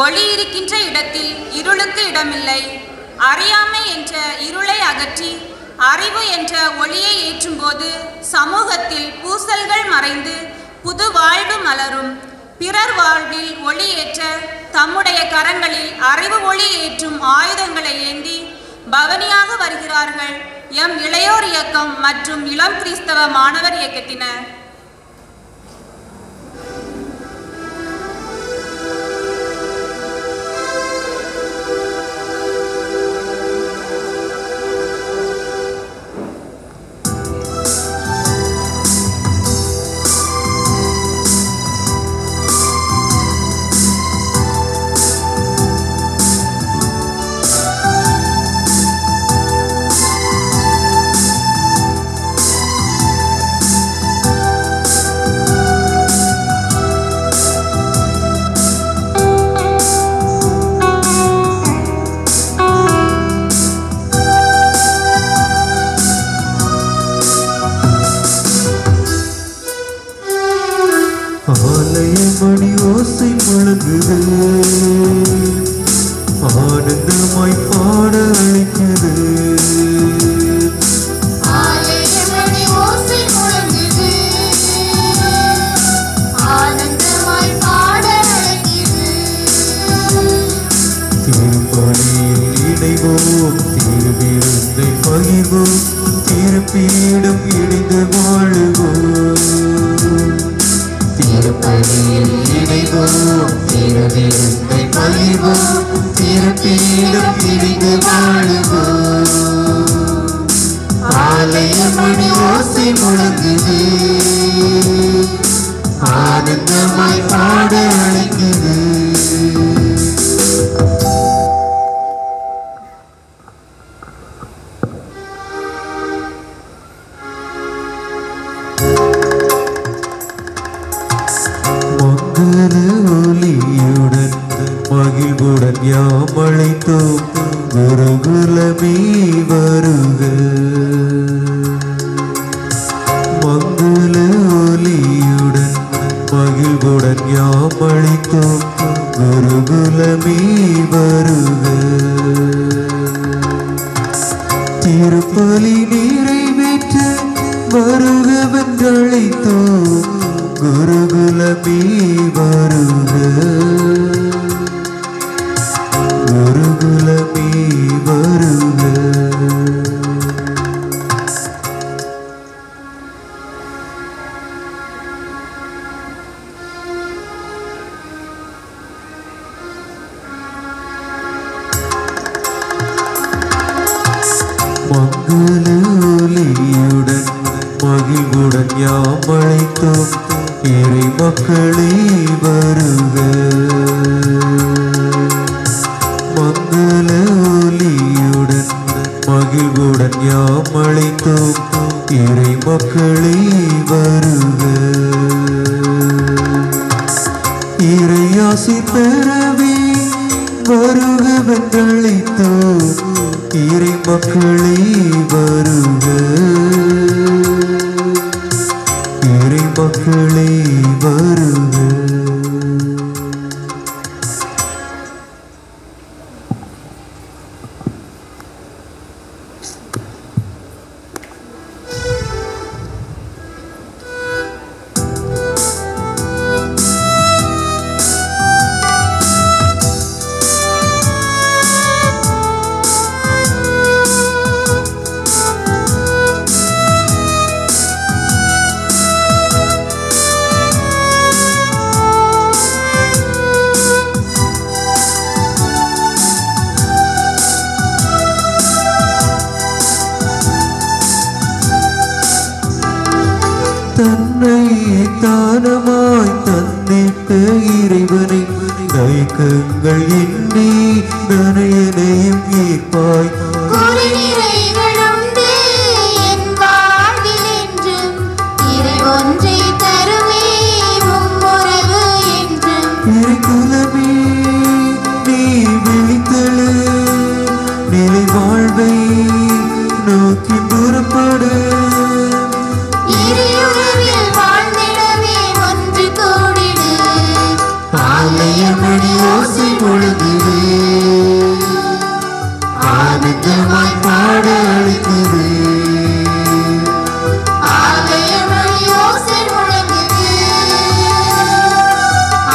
ஒளி இருக்கின்ற இடத்தில் இருளுக்கு இடமில்லை. அறியாமை என்ற இருளை அகற்றி அறிவு என்ற ஒளியை ஏற்றும்போது சமூகத்தில் பூசல்கள் மறைந்து புது வாழ்வு மலரும். பிறர் வாழ்வில் ஒளி ஏற்ற தம்முடைய கரங்களில் அறிவு ஒளி ஏற்றும் ஆயுதங்களை ஏந்தி பவனியாக வருகிறார்கள் எம் இளையோர் இயக்கம் மற்றும் இளம் கிறிஸ்தவ மாணவர் இயக்கத்தினர். மணி ஓசை முழங்குது, ஆனந்தமாய் பாட அழைக்குது. மணி ஓசை முழங்குது, ஆனந்தமாய் பாட அழைக்குது. திருப்பணியில் இணைவோம், திருவிருந்தை பகிர்வோம், திருப்பீடம் இணைந்து வாழுவோம். திருப்பணியில் இணைவோம், திருவிருந்தை பகிர்வோம், திருப்பீடம் இணைந்து வாழுவோம். ஆலய மணி ஓசை முழங்குது, ஆனந்தமாய் பாட அழைக்குது. ஒலியுடன் மகிழ்வுடன் யாம் அழைத்தோம், குருகுலமே வருக. மங்கள ஒலியுடன் மகிழ்வுடன் யாம் அழைத்தோம், குருகுலமே வருக. திருப்பலி நிறைவேற்ற வருகவென்றழைத்தோம், குருகுலமே வருக, குருகுலமே வருக. மங்கள ஒலியுடன் மகிழ்வுடன் யாம் அழைத்தோம், இறை மக்களே வருக. மங்கள ஒலியுடன் மகிழ்வுடன் யாம் அழைத்தோம், இறை மக்களே வருக. இறையாசி பெறவே வருகவென்றழைத்தோம், இறை மக்களே வருக, இறை மக்களே வருக. தன்னை தானமாய் தந்திட்ட இறைவனை தயக்கங்கள் எண்ணி நனையனையும் ஏற்பாய். இறைக்குலமே நீ விழித்தழு, நிலை வாழ்வை நோக்கி புறப்படு. ஆலய மணி ஓசை முழங்குது, ஆனந்தமாய் பாட அழைக்குது. ஆலய மணி ஓசை முழங்குது,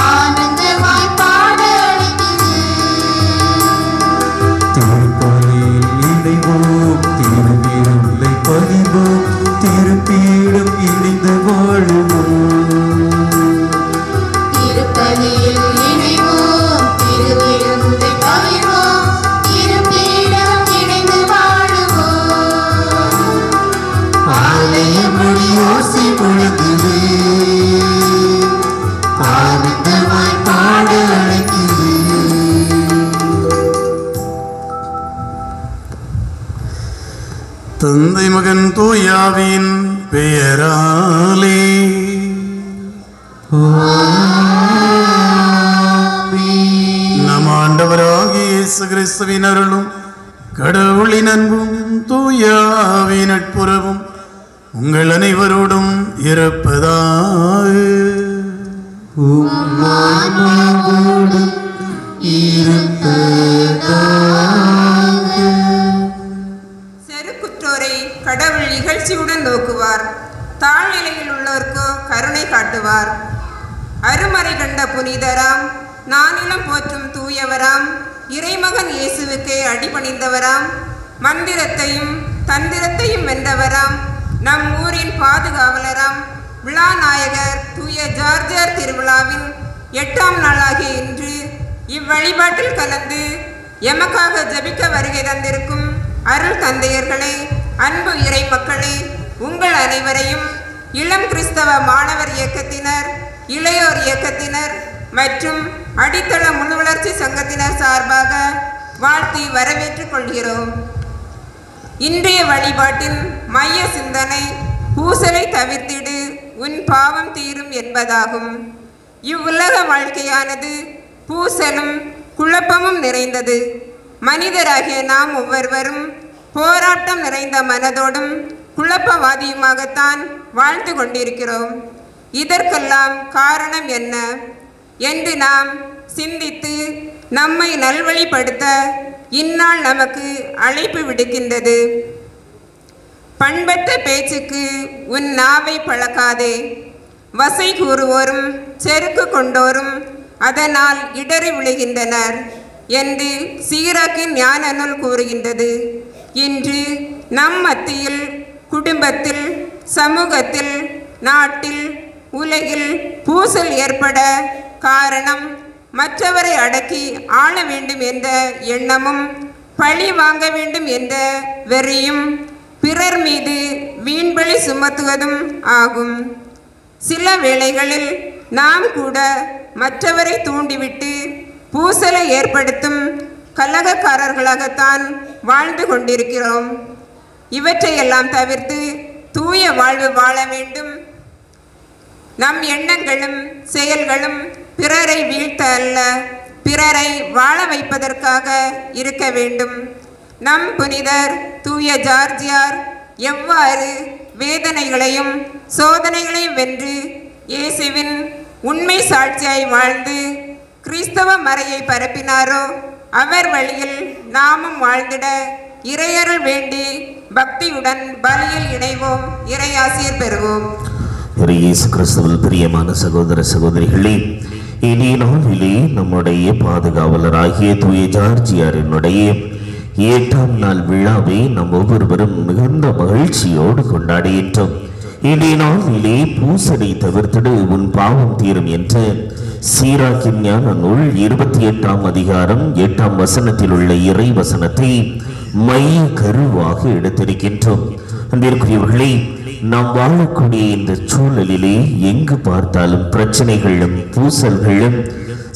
ஆனந்தமாய் பாட அழைக்குது. திருப்பலியில் இணைவோம், திருவிருந்தை பகிர்வோம், திருப்பீடம் இணைந்து வாழுவோம். திருப்பலியில் இணைவோம், திருவிருந்தை பகிர்வோம், திருப்பீடம் இணைந்து வாழுவோம். ஆலய மணி ஓசை முழங்குது, ஆனந்தமாய் பாட அழைக்குது. தந்தை மகன் தூயாவின் பெயராலே நம் ஆண்டவராகிய இயேசு கிறிஸ்துவின் அருளும் கடவுளின் அன்பும் தூயாவின் நட்புறவும் உங்கள் அனைவரோடும் இருப்பதாக. உம்மாவோடும் இருப்பதாக. செருக்குற்றோரை கடவுள் இகழ்ச்சியுடன் நோக்குவார், தாழ்நிலையில் உள்ளோர்க்கோ கருணை காட்டுவார். அருமறை கண்ட புனிதராம், நானிலம் போற்றும் தூயவராம், இறைமகன் இயேசுவுக்கே அடிபணிந்தவராம், மந்திரத்தையும் தந்திரத்தையும் வென்றவராம், நம் ஊரின் பாதுகாவலராம், விழாநாயகர் தூய ஜார்ஜர் திருவிழாவின் 8ஆம் நாளாகிய இன்று இவ்வழிபாட்டில் கலந்து எமக்காக ஜபிக்க வருகை தந்திருக்கும் அருள் தந்தையர்களே, அன்பு இறை மக்களே, உங்கள் அனைவரையும் இளம் கிறிஸ்தவ மாணவர் இயக்கத்தினர், இளையோர் இயக்கத்தினர் மற்றும் அடித்தள முழுவளர்ச்சி சங்கத்தினர் சார்பாக வாழ்த்தி வரவேற்றுக் கொள்கிறோம். இன்றைய வழிபாட்டின் மைய சிந்தனை பூசலை தவிர்த்திடு, உன் பாவம் தீரும் என்பதாகும். இவ்வுலக வாழ்க்கையானது பூசலும் குழப்பமும் நிறைந்தது. மனிதராகிய நாம் ஒவ்வொருவரும் போராட்டம் நிறைந்த மனதோடும் குழப்பவாதியுமாகத்தான் வாழ்ந்து கொண்டிருக்கிறோம். இதற்கெல்லாம் காரணம் என்ன என்று நாம் சிந்தித்து நம்மை நல்வழிப்படுத்த இந்நாள் நமக்கு அழைப்பு விடுக்கின்றது. பண்பற்ற பேச்சுக்கு உன் நாவை பழக்காதே, வசை கூறுவோரும் செருக்கு கொண்டோரும் அதனால் இடறி விழுகின்றனர் என்று சீராக்கின் ஞான நூல் கூறுகின்றது. இன்று நம் மத்தியில், குடும்பத்தில், சமூகத்தில், நாட்டில், உலகில் பூசல் ஏற்பட காரணம் மற்றவரை அடக்கி ஆள வேண்டும் என்ற எண்ணமும், பழி வாங்க வேண்டும் என்ற வெறியும், பிறர் மீது வீண்பழி சுமத்துவதும் ஆகும். சில வேளைகளில் நாம் கூட மற்றவரை தூண்டிவிட்டு பூசலை ஏற்படுத்தும் கலகக்காரர்களாகத்தான் வாழ்ந்து கொண்டிருக்கிறோம். இவற்றையெல்லாம் தவிர்த்து தூய வாழ்வு வாழ வேண்டும். நம் எண்ணங்களும் செயல்களும் பிறரை வீழ்த்த அல்ல, பிறரை வாழ வைப்பதற்காக இருக்க வேண்டும். நம் புனிதர் தூய ஜார்ஜியார் எவ்வாறு வேதனைகளையும் சோதனைகளையும் வென்று இயேசுவின் உண்மை சாட்சியாய் வாழ்ந்து கிறிஸ்தவ மறையை பரப்பினாரோ, அவர் வழியில் நாமும் வாழ்ந்திட இறையருள் வேண்டி பக்தியுடன் பலியில் இணைவோம், இறையாசிர் பெறுவோம். இயேசு கிறிஸ்துவில் பிரியமான சகோதர சகோதரிகளே, இனி நாளிலே நம்முடைய பாதுகாவலராகிய தூய ஜார்ஜியாரினுடைய 8ஆம் நாள் விழாவை நம் ஒவ்வொருவரும் மிகுந்த மகிழ்ச்சியோடு கொண்டாடுகின்றோம். இன்றைய நாளிலே பூசலை தவிர்த்திடு, உன் பாவம் தீரும் என்ற சீராக்கின் ஞான நூல் 28ஆம் அதிகாரம் 8ஆம் வசனத்தில் உள்ள இறை வசனத்தை மைய கருவாக எடுத்திருக்கின்றோம். அன்பிற்குரியவர்களே, நாம் வாழக்கூடிய இந்த சூழலிலே எங்கு பார்த்தாலும் பிரச்சனைகளும் பூசல்களும்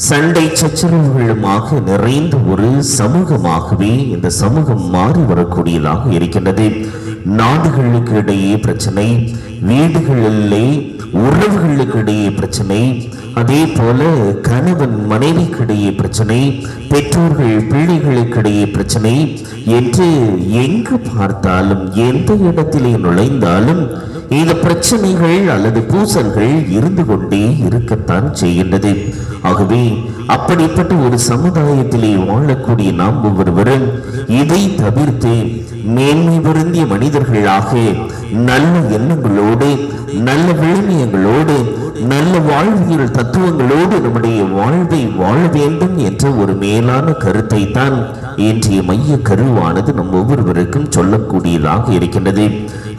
சண்டை சச்சரவுகளுமாக நிறைந்த ஒரு சமூகமாகவே இந்த சமூகம் மாறி வரக்கூடியதாக இருக்கின்றது. நாடுகளுக்கு இடையே பிரச்சனை, வீடுகளிலே உறவுகளுக்கு இடையே பிரச்சனை, அதே போல கணவன் மனைவிக்கு இடையே பிரச்சனை, பெற்றோர்கள் பிள்ளைகளுக்கு இடையே பிரச்சனை என்று எங்கு பார்த்தாலும் எந்த இடத்திலே நுழைந்தாலும் இந்த பிரச்சனைகள் அல்லது பூசல்கள் இருந்து கொண்டே இருக்கத்தான் செய்கின்றது. ஆகவே அப்படிப்பட்ட ஒரு சமுதாயத்திலே வாழக்கூடிய நாம் ஒவ்வொருவரும் இதை தவிர்த்து மேன்மை பொருந்திய மனிதர்களாக நல்ல எண்ணங்களோடு, நல்ல விழுமியங்களோடு, நல்ல வாழ்வியல் தத்துவங்களோடு நம்முடைய வாழ்வை வாழ வேண்டும் என்ற ஒரு மேலான கருத்தை தான் இன்றைய மைய கருவானது நம் ஒவ்வொருவருக்கும் சொல்லக்கூடியதாக இருக்கின்றது.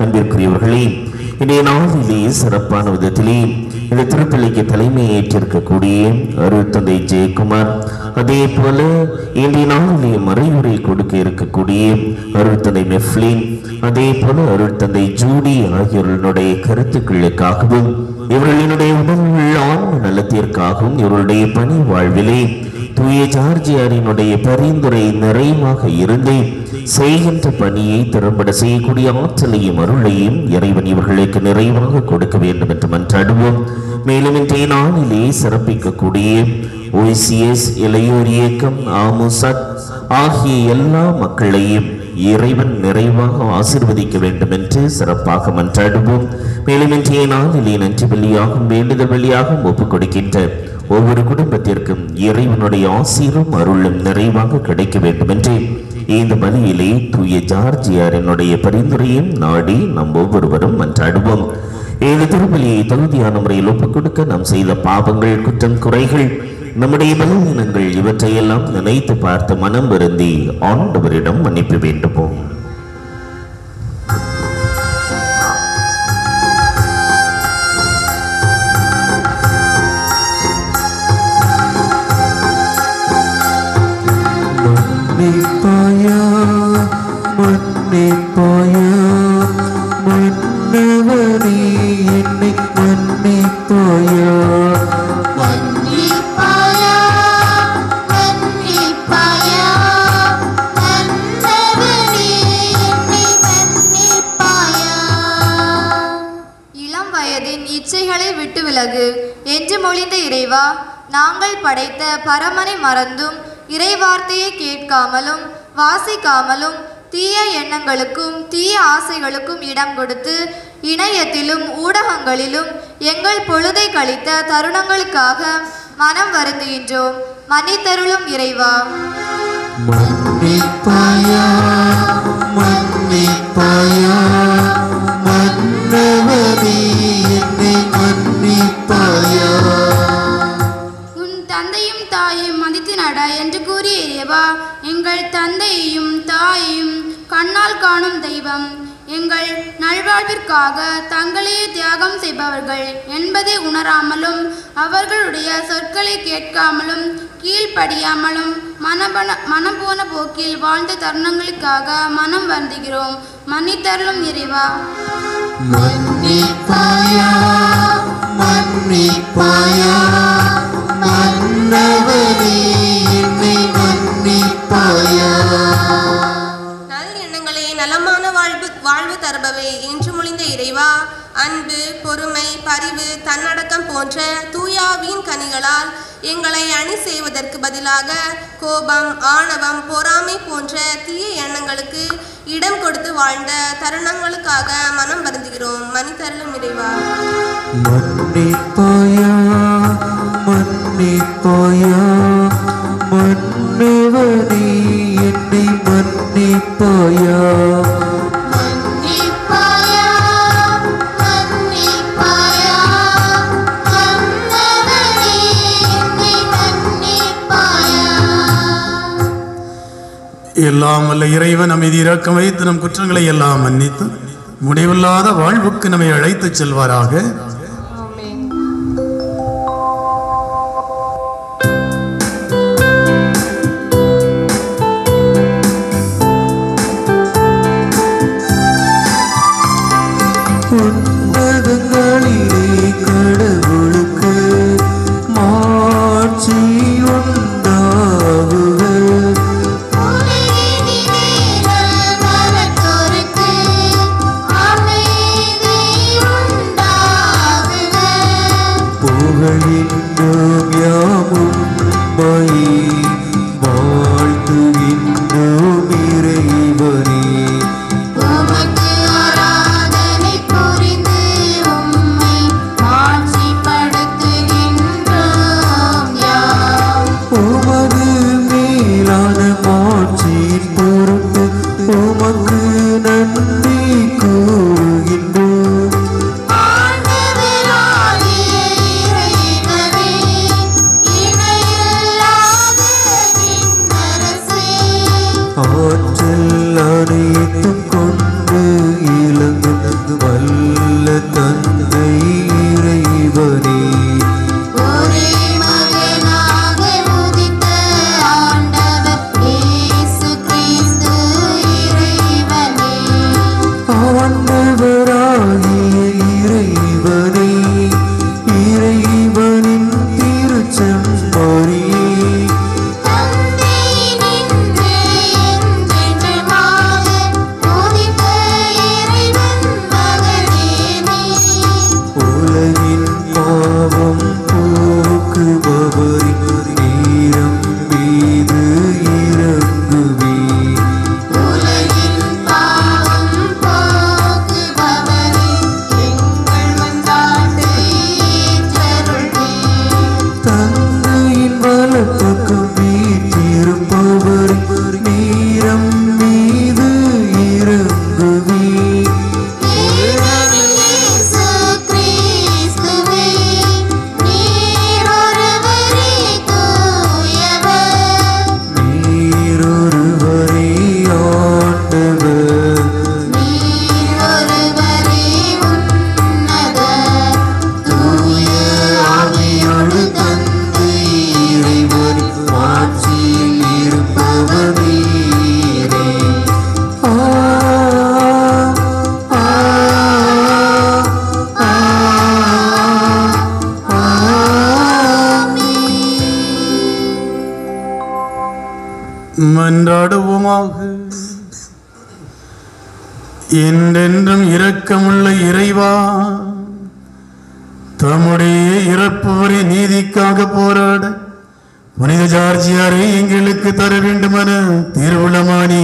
அன்பிற்குரியவர்களே, இன்றைய நாளிலே சிறப்பான விதத்திலே இந்த திருப்பலிக்கு தலைமை ஏற்றிருக்கக்கூடிய அருட்தந்தை ஜெயக்குமார், அதே போல இன்றைய நாளிலே மறைவுரை கொடுக்க இருக்கக்கூடிய அருட்தந்தை மெஃப்லின், அதே போல அருட்தந்தை ஜூடி ஆகியோருடைய கருத்துக்களுக்காகவும் இவர்களினுடைய உடல் ஆன்ம நலத்திற்காகவும் இவருடைய பணி வாழ்விலே தூய ஜார்ஜியாரினுடைய பரிந்துரை நிறைவாக இருந்து செய்கின்ற பணியை திறம்பட செய்யக்கூடிய ஆற்றலையும் அருளையும் இறைவன் இவர்களுக்கு நிறைவாக கொடுக்க வேண்டும் என்று மன்றாடுவோம். மேலும் இன்றைய நாளிலே சிறப்பிக்கக்கூடிய OCS இளையோர் இயக்கம், ஆமுசத் ஆகிய எல்லா மக்களையும் இறைவன் நிறைவாக ஆசீர்வதிக்க வேண்டும் என்று சிறப்பாக மன்றாடுவோம். மேலும் இன்றைய நாளிலே நன்றி பலியாகும் வேண்டுதல் வழியாகவும் ஒப்புக் கொடுக்கின்ற ஒவ்வொரு குடும்பத்திற்கும் இறைவனுடைய ஆசீரும் அருளும் நிறைவாக கிடைக்க வேண்டும் என்று இந்த பலியிலே தூய ஜார்ஜியாரினுடைய பரிந்துரையும் நாடி நம் ஒவ்வொருவரும் மன்றாடுவோம். இந்த திருப்பலியை தகுதியான முறையில் ஒப்புக் கொடுக்க நாம் செய்த பாவங்கள், குற்றம், குறைகள், நம்முடைய பலவீனங்கள் இவற்றையெல்லாம் நினைத்து பார்த்து மனம் வருந்தி ஆண்டவரிடம் மன்னிப்பு வேண்டுவோம். மன்னிப்பாயா மன்னிப்பாயா மன்னவனே என்னை மன்னிப்பாயா மன்னிப்பாயா மன்னிப்பாயா மன்னவனே என்னை மன்னிப்பாயா. இளம் வயதின் இச்சைகளை விட்டு விலகு என்று மொழிந்த இறைவா, நாங்கள் படைத்த பரமனை மறந்தும் இறைவார்த்தையை கேட்காமலும் வாசிக்காமலும் தீய எண்ணங்களுக்கும் தீய ஆசைகளுக்கும் இடம் கொடுத்து இணையத்திலும் ஊடகங்களிலும் எங்கள் பொழுதை கழித்த தருணங்களுக்காக மனம் வருந்துகின்றோம். மன்னித்தருளும் இறைவா. மன்னிப்பாயா மன்னிப்பாயா மன்னவனே என்னை மன்னிப்பாயா. உன் தந்தையும் தாயும் மதித்து நட என்று கூறிய இறைவா, எங்கள் தந்தையையும் தாயையும் கண்ணால் காணும் தெய்வம், எங்கள் நல்வாழ்விற்காக தங்களையே தியாகம் செய்பவர்கள் என்பதை உணராமலும் அவர்களுடைய சொற்களை கேட்காமலும் கீழ்ப்படியாமலும் மனம் போன போக்கில் வாழ்ந்த தருணங்களுக்காக மனம் வருந்துகிறோம். மன்னித்தருளும் இறைவா. மன்னிப்பாயா மன்னிப்பாயா மன்னவனே என்னை மன்னிப்பாயா. நல் எண்ணங்களே நலமான வாழ்வு தருபவை என்று மொழிந்த இறைவா, அன்பு, பொறுமை, பரிவு, தன்னடக்கம் போன்ற தூயாவின் கனிகளால் எங்களை அணி செய்வதற்கு பதிலாக கோபம், ஆணவம், பொறாமை போன்ற தீய எண்ணங்களுக்கு இடம் கொடுத்து வாழ்ந்த தருணங்களுக்காக மனம் வருந்துகிறோம். மன்னித்தருளும் இறைவா. மன்னிப்பாயா மன்னிப்பாயா மன்னவனே என்னை மன்னிப்பாயா. மன்னிப்பாயா மன்னிப்பாயா மன்னவனே என்னை மன்னிப்பாயா. எல்லாம் வல்ல இறைவன் அமைதி இரக்கம் வைத்து நம் குற்றங்களை எல்லாம் மன்னித்து முடிவில்லாத வாழ்வுக்கு நம்மை அழைத்துச் செல்வாராக. உன்னதங்களிலே கடவுளுக்கு மாட்சி உண்டாகுக. உலகினிலே நலமற்றோருக்கு அமைதி உண்டாகுக. புகழின்றோம் யாமும் மை வாழ்த்துகின்றோம் இறைவனே. உமக்கு ஆராதனை புரிந்து ஆற்றல் அனைத்தும் கொண்டு இலங்கு வல்ல தந்தை இறைவனே ஒரே மகனாக உதித்த ஆண்டவர் இயேசு கிறிஸ்து இறைவனே ஆண்டவராகிய இறைவனே இறைவனின் திருச்செம்மறியே தந்தையினின்று என்றென்றுமாக உதித்த இறைவன் மகனே நீ உலகின் பாவம் போக்குபவரின் நீரம் மீது இறங்குவே உலகின் பாவம் போக்குபவரே எங்கள் மன்றாட்டை ஏற்றருள்வீர் தந்தையின் வலப்பக்கம் வீற்றிருப்பவரின் நீரம் மீது இறங்குவே இயேசு கிறிஸ்துவே நீர் ஒருவரே தூயவர் நீரொருவரே ஆண்டவர் நீர் ஒருவரே உன்னதர் தூய ஆவியோடு தந்தை இறைவனின் ஆட்சியில் இருப்பவர் நீரே. ஆ, ஆ, ஆ, மன்றாடுவோமாக. என்றென்றும் இரக்கமுள்ள இறைவா, தம்முடைய இறப்பு வரை நீதிக்காக போராட புனித ஜார்ஜியாரை எங்களுக்கு தர வேண்டுமென திருவுளமானி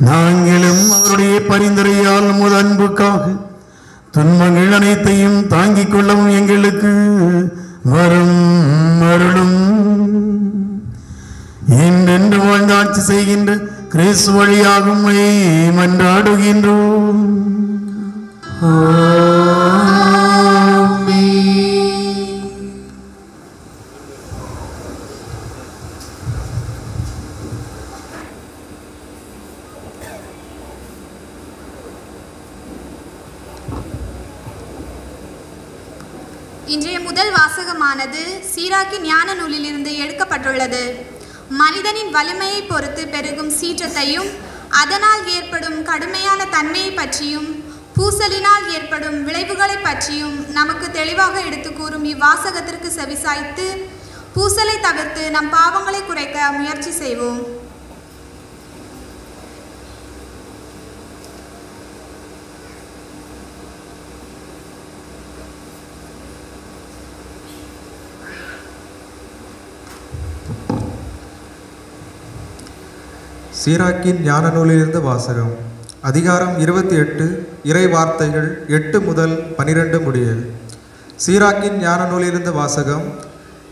நாங்களும் அவருடைய பரிந்துரையால் உமது அன்புக்காக துன்பங்கள் அனைத்தையும் தாங்கிக் கொள்ளவும் எங்களுக்கு வரும் அருளும். என்றென்று வாழ்ந்து ஆட்சி செய்கின்ற கிறிஸ்து வழியாகும் உம்மை மன்றாடுகின்றோம். இன்றைய முதல் வாசகமானது சீராக்கி ஞான நூலிலிருந்து எடுக்கப்பட்டுள்ளது. மனிதனின் வலிமையை பொறுத்து பெருகும் சீற்றத்தையும் அதனால் ஏற்படும் கடுமையான தன்மையை பற்றியும் பூசலினால் ஏற்படும் விளைவுகளை பற்றியும் நமக்கு தெளிவாக எடுத்து கூறும் இவ்வாசகத்திற்கு செவிசாய்த்து பூசலை தவிர்த்து நம் பாவங்களை குறைக்க முயற்சி செய்வோம். சீராக்கின் ஞான நூலிலிருந்து வாசகம். அதிகாரம் 28, இறை வார்த்தைகள் 8 முதல் 12 முடிய. சீராக்கின் ஞான நூலிலிருந்து வாசகம்.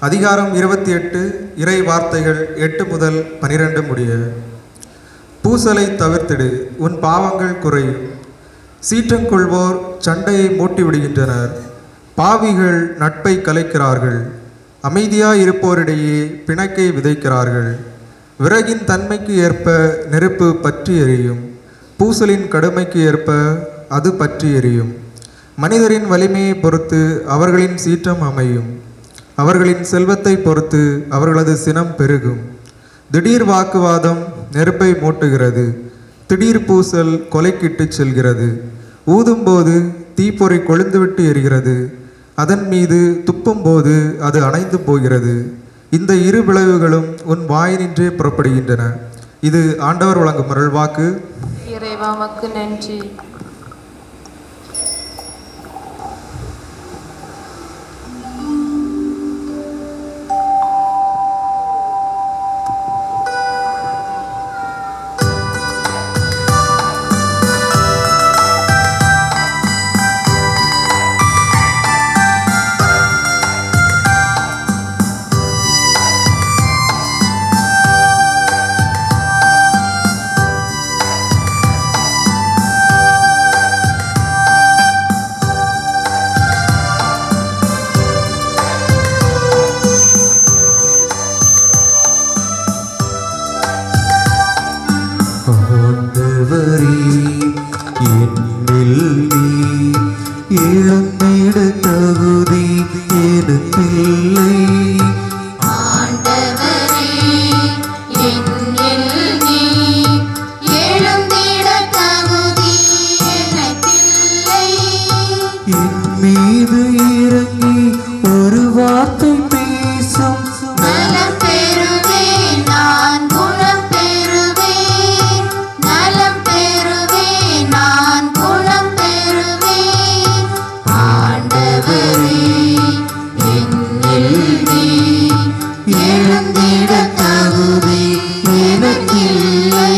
அதிகாரம் 28, இறை வார்த்தைகள் 8 முதல் 12 முடிய. பூசலை தவிர்த்திடு, உன் பாவங்கள் குறையும். சீற்றங்கொள்வோர் சண்டையை மூட்டி விடுகின்றனர். பாவிகள் நட்பை கலைக்கிறார்கள். அமைதியாயிருப்போரிடையே பிணக்கை விதைக்கிறார்கள். விறகின் தன்மைக்கு ஏற்ப நெருப்பு பற்றி எரியும். பூசலின் கடுமைக்கு ஏற்ப அது பற்றி எரியும். மனிதரின் வலிமையை பொறுத்து அவர்களின் சீற்றம் அமையும். அவர்களின் செல்வத்தை பொறுத்து அவர்களது சினம் பெருகும். திடீர் வாக்குவாதம் நெருப்பை மூட்டுகிறது. திடீர் பூசல் கொலைக்கிட்டு செல்கிறது. ஊதும்போது தீப்பொறி கொழுந்துவிட்டு எரிகிறது. அதன் மீது துப்பும்போது அது அணைந்து போகிறது. இந்த இரு விளைவுகளும் உன் வாயினின்றே புறப்படுகின்றன. இது ஆண்டவர் வழங்கும் அருள்வாக்கு. இறைவா உமக்கு நன்றி. எழுந்திட தகுதி எனக்கில்லை.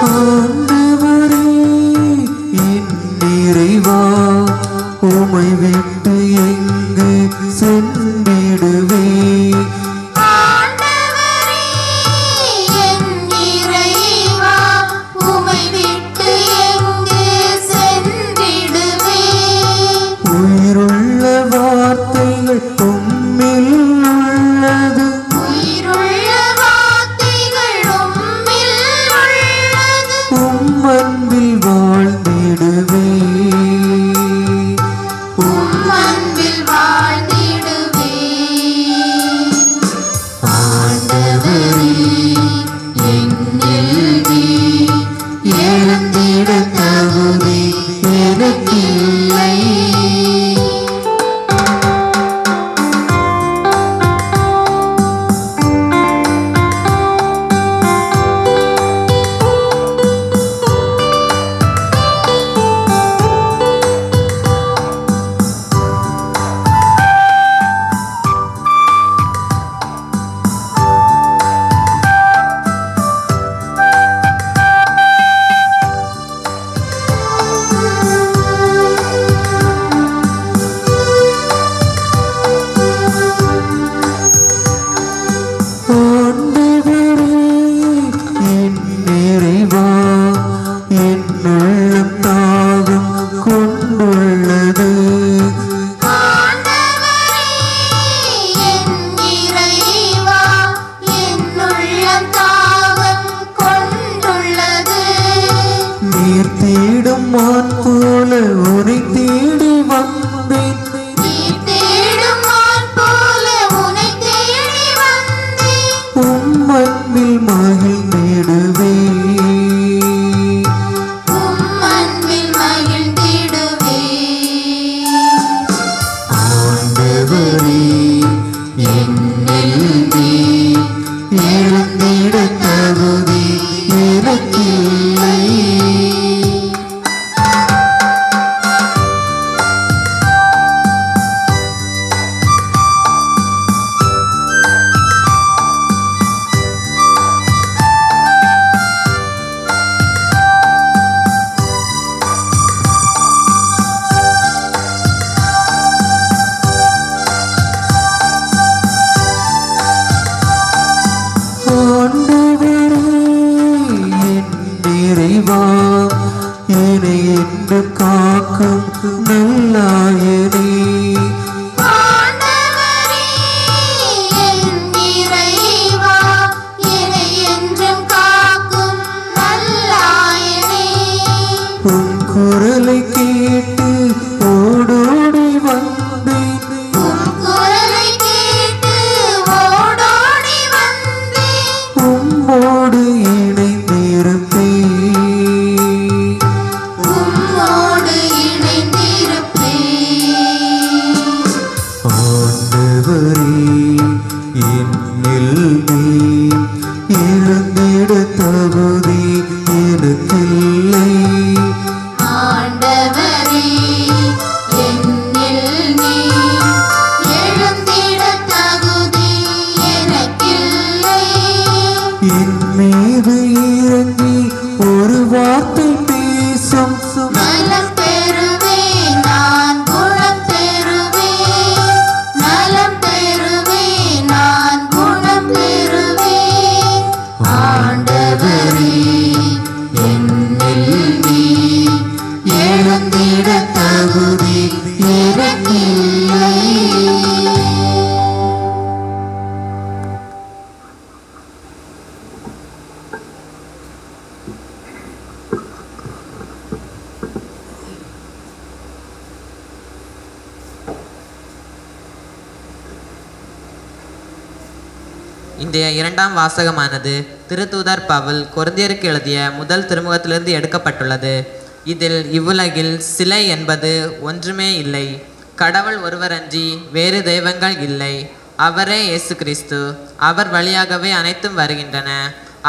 ஆண்டவரே என் இறைவா, உம்மை விட்டு எங்கு சென்றிடுவேன்? ஆண்டவரே என் இறைவா, உம்மை விட்டு எங்கு சென்றிடுவேன்? உயிருள்ள வார்த்தைகள் உம்மில் உள்ளது, உயிருள்ள வார்த்தைகள் உம்மில் உள்ளது. உம் அன்பில் வாழ்ந்திடுவேன். உம் அன்பில் வாழ்ந்திடுவேன். ஆண்டவரே என்னில் நீ எழுந்திட தகுதி எனக்கில்லை. ஆண்டவரே என் இறைவா, என் உள்ளம் தாகம் கொண்டுள்ளது. ஆண்டவரே என் இறைவா, என் உள்ளம் தாகம் கொண்டுள்ளது. நீர் தேடும் மான் போல உனை தேடி வந்தேன். நீர் தேடும் மான் போல உன்னை தேடி வந்தேன். உம் அன்பில் மகிழ்ந்திடுவேன். உம் அன்பில் மகிழ்ந்திடுவேன். ஆண்டவரே என்னில் நீ எழுந்திட தகுதி எனக்கில்லை. ஆண்டவரே என் இறைவா, என்னை என்று காக்கும் நல்லாயனே. ஆண்டவரே என் இறைவா, என்னை என்றும் காக்கும் நல்லாயனே. உன் குரலை கேட்டு ஓடோடி வந்தேன். உம் குரலை கேட்டு ஓடோடி வந்தேன். உம்மோடு இணைந்திருப்பேன். உம்மோடு இணைந்திருப்பேன். ஆண்டவரே என்னில் நீ எழுந்திட தகுதி எனக்கில்லை. ஆண்டவரே என்னில் நீ எழுந்திட தகுதி எனக்கில்லை. என் மீது இறங்கி ஒரு வார்த்தை பேசும். நலம் பெறுவேன், நான் குணம் பெறுவேன். நலம் பெறுவேன், நான் குணம் பெறுவேன். இன்றைய இரண்டாம் வாசகமானது திருத்தூதர் பவுல் கொரிந்தியருக்கு எழுதிய முதல் திருமுகத்திலிருந்து எடுக்கப்பட்டுள்ளது. இதில் இவ்வுலகில் சிலை என்பது ஒன்றுமே இல்லை. கடவுள் ஒருவரன்றி வேறு தெய்வங்கள் இல்லை. அவரே இயேசு கிறிஸ்து. அவர் வழியாகவே அனைத்தும் வருகின்றன.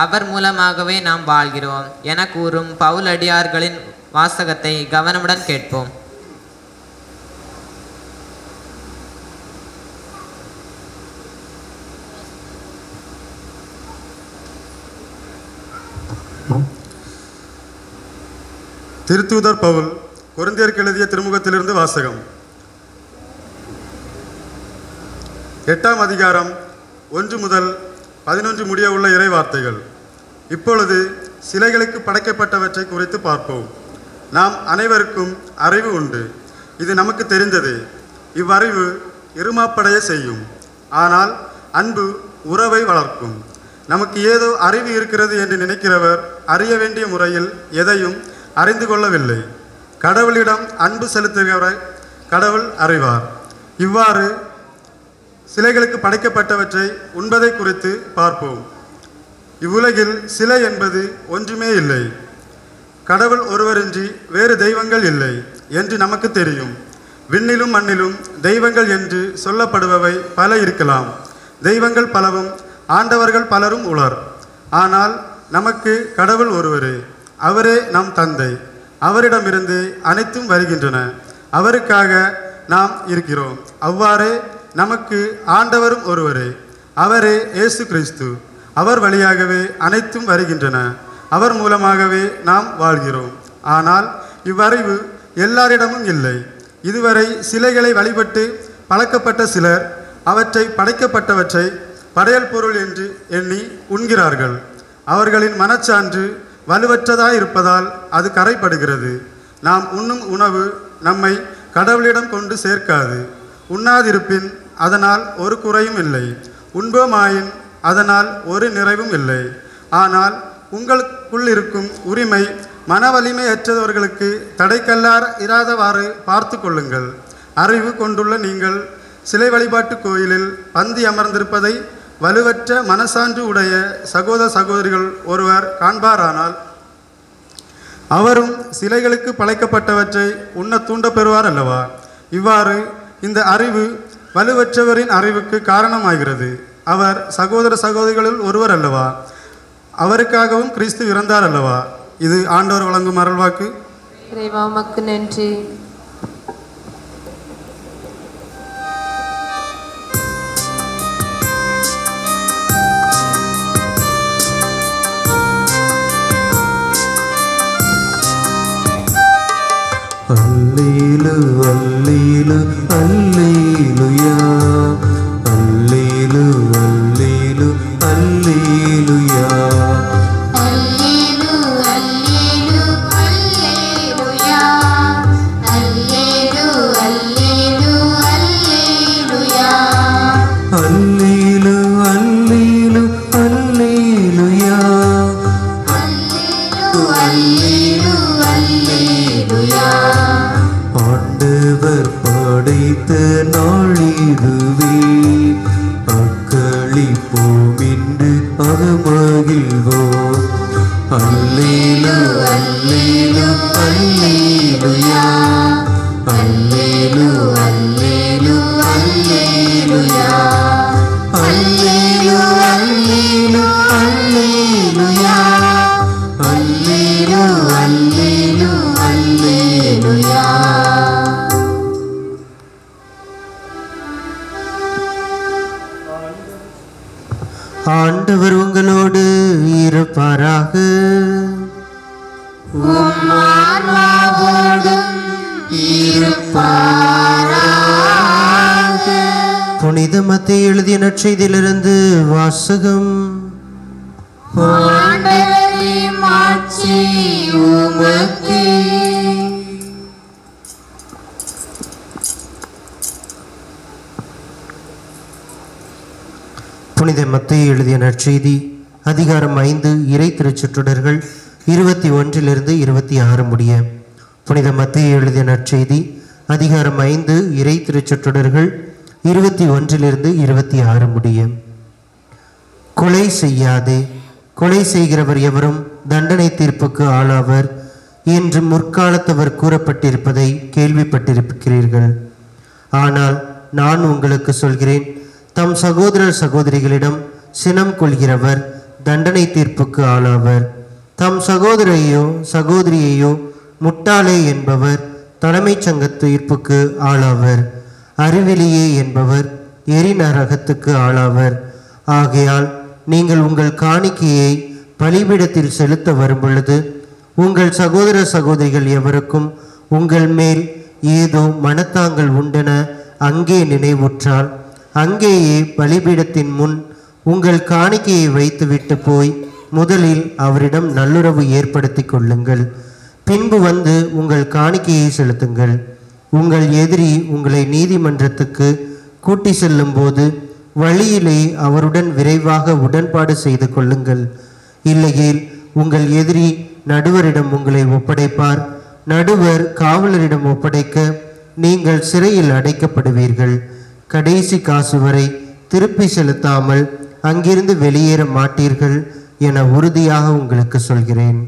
அவர் மூலமாகவே நாம் வாழ்கிறோம் என கூறும் பவுலடியார்களின் வாசகத்தை கவனமுடன் கேட்போம். திருத்தூதர் பவுல் கொரிந்தியருக்கு எழுதிய திருமுகத்திலிருந்து வாசகம். 8ஆம் அதிகாரம் 1 முதல் 11 முடிய உள்ள இறை வார்த்தைகள். இப்பொழுது சிலைகளுக்கு படைக்கப்பட்டவற்றை குறித்து பார்ப்போம். நாம் அனைவருக்கும் அறிவு உண்டு. இது நமக்கு தெரிந்தது. இவ்வறிவு இருமாப்படைய செய்யும். ஆனால் அன்பு உறவை வளர்க்கும். நமக்கு ஏதோ அறிவு இருக்கிறது என்று நினைக்கிறவர் அறிய வேண்டிய முறையில் எதையும் அறிந்து கொள்ளவில்லை. கடவுளிடம் அன்பு செலுத்துகிறவரை கடவுள் அறிவார். இவ்வாறு சிலைகளுக்கு படைக்கப்பட்டவற்றை உண்பதை குறித்து பார்ப்போம். இவ்வுலகில் சிலை என்பது ஒன்றுமே இல்லை. கடவுள் ஒருவரின்றி வேறு தெய்வங்கள் இல்லை என்று நமக்கு தெரியும். விண்ணிலும் மண்ணிலும் தெய்வங்கள் என்று சொல்லப்படுபவை பல இருக்கலாம். தெய்வங்கள் பலவும் ஆண்டவர்கள் பலரும் உளர். ஆனால் நமக்கு கடவுள் ஒருவரே. அவரே நம் தந்தை. அவரிடமிருந்து அனைத்தும் வருகின்றன. அவருக்காக நாம் இருக்கிறோம். அவ்வாறே நமக்கு ஆண்டவரும் ஒருவரே. அவரே இயேசு கிறிஸ்து. அவர் வழியாகவே அனைத்தும் வருகின்றன. அவர் மூலமாகவே நாம் வாழ்கிறோம். ஆனால் இவ்வறிவு எல்லாரிடமும் இல்லை. இதுவரை சிலைகளை வழிபட்டு பழக்கப்பட்ட சிலர் அவற்றை படைக்கப்பட்டவற்றை படையல் பொருள் என்று எண்ணி உண்கிறார்கள். அவர்களின் மனச்சான்று வலுவற்றதாய் இருப்பதால் அது கரைப்படுகிறது. நாம் உண்ணும் உணவு நம்மை கடவுளிடம் கொண்டு சேர்க்காது. உண்ணாதிருப்பின் அதனால் ஒரு குறையும் இல்லை. உண்போமாயின் அதனால் ஒரு நிறைவும் இல்லை. ஆனால் உங்களுக்குள் இருக்கும் உரிமை மன வலிமையற்றவர்களுக்கு தடைக்கல்லார் இராதவாறு பார்த்து கொள்ளுங்கள். அறிவு கொண்டுள்ள நீங்கள் சிலை வழிபாட்டு கோயிலில் பந்தி அமர்ந்திருப்பதை வலுவற்ற மனசான்று உடைய சகோதர சகோதரிகள் ஒருவர் காண்பாரானால் அவரும் சிலைகளுக்கு படைக்கப்பட்டவற்றை உண்ண தூண்ட பெறுவார் அல்லவா? இவ்வாறு இந்த அறிவு வலுவற்றவரின் அறிவுக்கு காரணமாகிறது. அவர் சகோதர சகோதரிகளில் ஒருவர் அல்லவா? அவருக்காகவும் கிறிஸ்து இறந்தார் அல்லவா? இது ஆண்டவர் வழங்கும் அருள்வாக்கு. இறைவா உமக்கு நன்றி. அல்லேலு அல்லேலு அல்லேலுயா அல்லேலு அல்லேலு அல்லேலுயா அல்லேலு அல்லேலு அல்லேலுயா அல்லேலு அல்லேலு அல்லேலுயா அல்லேலு அல்லேலு அல்லேலுயா அல்லேலு அல்லேலுயா ஆண்டவர் படைத்த நாளிதுவே அக்களிப்போம் என்று அகமகிழ்வோம். அல்லேலு அல்லேலு அல்லேலுயா அல்லேலு அல்லேலு அல்லேலுயா அல்லேலு அல்லேலு அல்லேலுயா அல்லேலு அல்லேலு அல்லேலுயா. ஆண்டவர் உங்களோடு இருப்பாராக. புனித மத்தேயு எழுதிய நற்செய்தியிலிருந்து வாசகம். ஆண்டவரே மாட்சி உமக்கே. புனித மத்தேயு எழுதிய நற்செய்தி அதிகாரம் 5 இறை திருச்சொற்றொடர்கள் 21 26 முடிய. புனித மத்தேயு எழுதிய நற்செய்தி அதிகாரம் 5 இறை திருச்சொற்றொடர்கள் 21 26 முடிய. கொலை செய்யாதே, கொலை செய்கிறவர் எவரும் தண்டனை தீர்ப்புக்கு ஆளாவர் என்று முற்காலத்தவர் கூறப்பட்டிருப்பதை கேள்விப்பட்டிருக்கிறீர்கள். ஆனால் நான் உங்களுக்கு சொல்கிறேன், தம் சகோதரர் சகோதரிகளிடம் சினம் கொள்கிறவர் தண்டனை தீர்ப்புக்கு ஆளாவர். தம் சகோதரையோ சகோதரியையோ முட்டாளே என்பவர் தலைமைச் சங்க தீர்ப்புக்கு ஆளாவர். அறிவிலியே என்பவர் எரிநரகத்துக்கு ஆளாவர். ஆகையால் நீங்கள் உங்கள் காணிக்கையை பலிபீடத்தில் செலுத்த வரும்பொழுது உங்கள் சகோதர சகோதரிகள் எவருக்கும் உங்கள் மேல் ஏதோ மனத்தாங்கள் உண்டென அங்கே நினைவுற்றால் அங்கேயே பலிபீடத்தின் முன் உங்கள் காணிக்கையை வைத்துவிட்டு போய் முதலில் அவரிடம் நல்லுறவு ஏற்படுத்தி கொள்ளுங்கள். பின்பு வந்து உங்கள் காணிக்கையை செலுத்துங்கள். உங்கள் எதிரி உங்களை நீதிமன்றத்துக்கு கூட்டி செல்லும் போது வழியிலே அவருடன் விரைவாக உடன்பாடு செய்து கொள்ளுங்கள். இல்லையேல் உங்கள் எதிரி நடுவரிடம் உங்களை ஒப்படைப்பார். நடுவர் காவலரிடம் ஒப்படைக்க நீங்கள் சிறையில் அடைக்கப்படுவீர்கள். கடைசி காசு வரை திருப்பி செலுத்தாமல் அங்கிருந்து வெளியேற மாட்டீர்கள் என உறுதியாக உங்களுக்கு சொல்கிறேன்.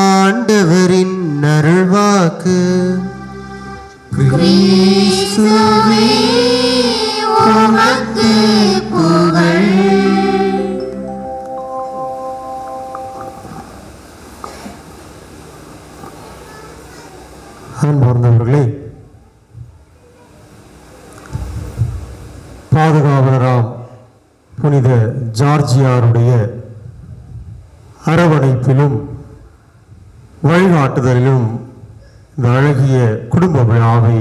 ஆண்டவரின் அருள்வாக்கு. கிறிஸ்துவே உமக்கு புகழ். அன்பார்ந்தவர்களே, பாதுகாவலராம் புனித ஜார்ஜியாருடைய அரவணைப்பிலும் வழிகாட்டுதலிலும் இந்த அழகிய குடும்ப விழாவை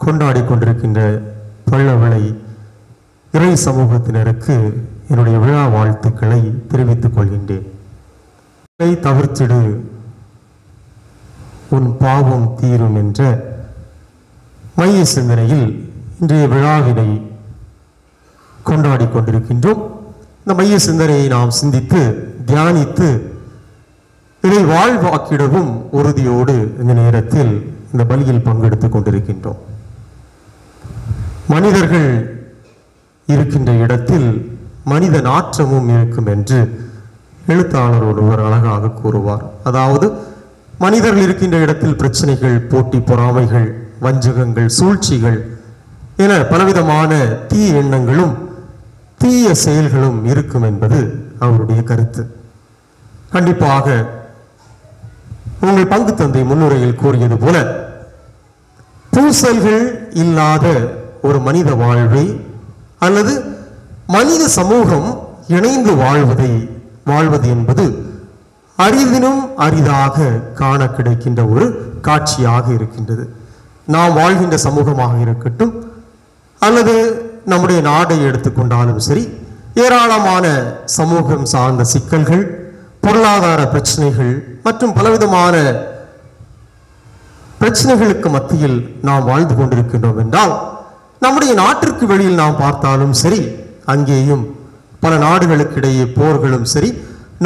கொண்டாடி கொண்டிருக்கின்ற பள்ளவிளை இறை சமூகத்தினருக்கு என்னுடைய விழா வாழ்த்துக்களை தெரிவித்துக் கொள்கின்றேன். தவிர்த்திடு, உன் பாவம் தீரும் என்ற மைய சிந்தனையில் இன்றைய விழாவினை கொண்டாடி கொண்டிருக்கின்றோம். இந்த மைய சிந்தனையை நாம் சிந்தித்து தியானித்து இதை வாழ்வாக்கிடவும் உறுதியோடு இந்த நேரத்தில் இந்த பலியில் பங்கெடுத்துக் கொண்டிருக்கின்றோம். மனிதர்கள் இருக்கின்ற இடத்தில் மனித நாற்றமும் இருக்கும் என்று எழுத்தாளர் ஒருவர் அழகாக கூறுவார். அதாவது மனிதர்கள் இருக்கின்ற இடத்தில் பிரச்சனைகள், போட்டி பொறாமைகள், வஞ்சகங்கள், சூழ்ச்சிகள் என பலவிதமான தீய எண்ணங்களும் தீய செயல்களும் இருக்கும் என்பது அவருடைய கருத்து. கண்டிப்பாக உங்கள் பங்கு தந்தை முன்னுரையில் கூறியது போல பூசல்கள் இல்லாத ஒரு மனித வாழ்வை அல்லது மனித சமூகம் இணைந்து வாழ்வது என்பது அரிதினும் அரிதாக காண கிடைக்கின்ற ஒரு காட்சியாக இருக்கின்றது. நாம் வாழ்கின்ற சமூகமாக இருக்கட்டும் அல்லது நம்முடைய நாடை எடுத்துக்கொண்டாலும் சரி, ஏராளமான சமூகம் சார்ந்த சிக்கல்கள், பொருளாதார பிரச்சனைகள் மற்றும் பலவிதமான பிரச்சனைகளுக்கு மத்தியில் நாம் வாழ்ந்து கொண்டிருக்கின்றோம் என்றால், நம்முடைய நாட்டிற்கு வெளியில் நாம் பார்த்தாலும் சரி, அங்கேயும் பல நாடுகளுக்கு இடையே போர்களும் சரி,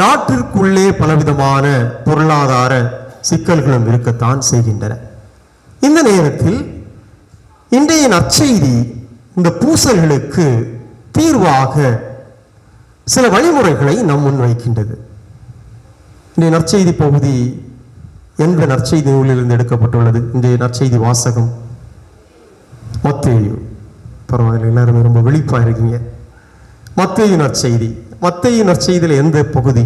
நாட்டிற்குள்ளே பலவிதமான பொருளாதார சிக்கல்களும் இருக்கத்தான் செய்கின்றன. இந்த நேரத்தில் இன்றைய நற்செய்தி இந்த பூசல்களுக்கு தீர்வாக சில வழிமுறைகளை நம் முன் வைக்கின்றது. இன்றைய நற்செய்தி பகுதி எந்த நற்செய்தி நூலிலிருந்து எடுக்கப்பட்டுள்ளது? இன்றைய நற்செய்தி வாசகம் மத்தேயு. பரவாயில்லை, எல்லாருமே ரொம்ப விழிப்பா இருக்கீங்க. மத்தேயு நற்செய்தி. மத்தேயு நற்செய்தியில் எந்த பகுதி?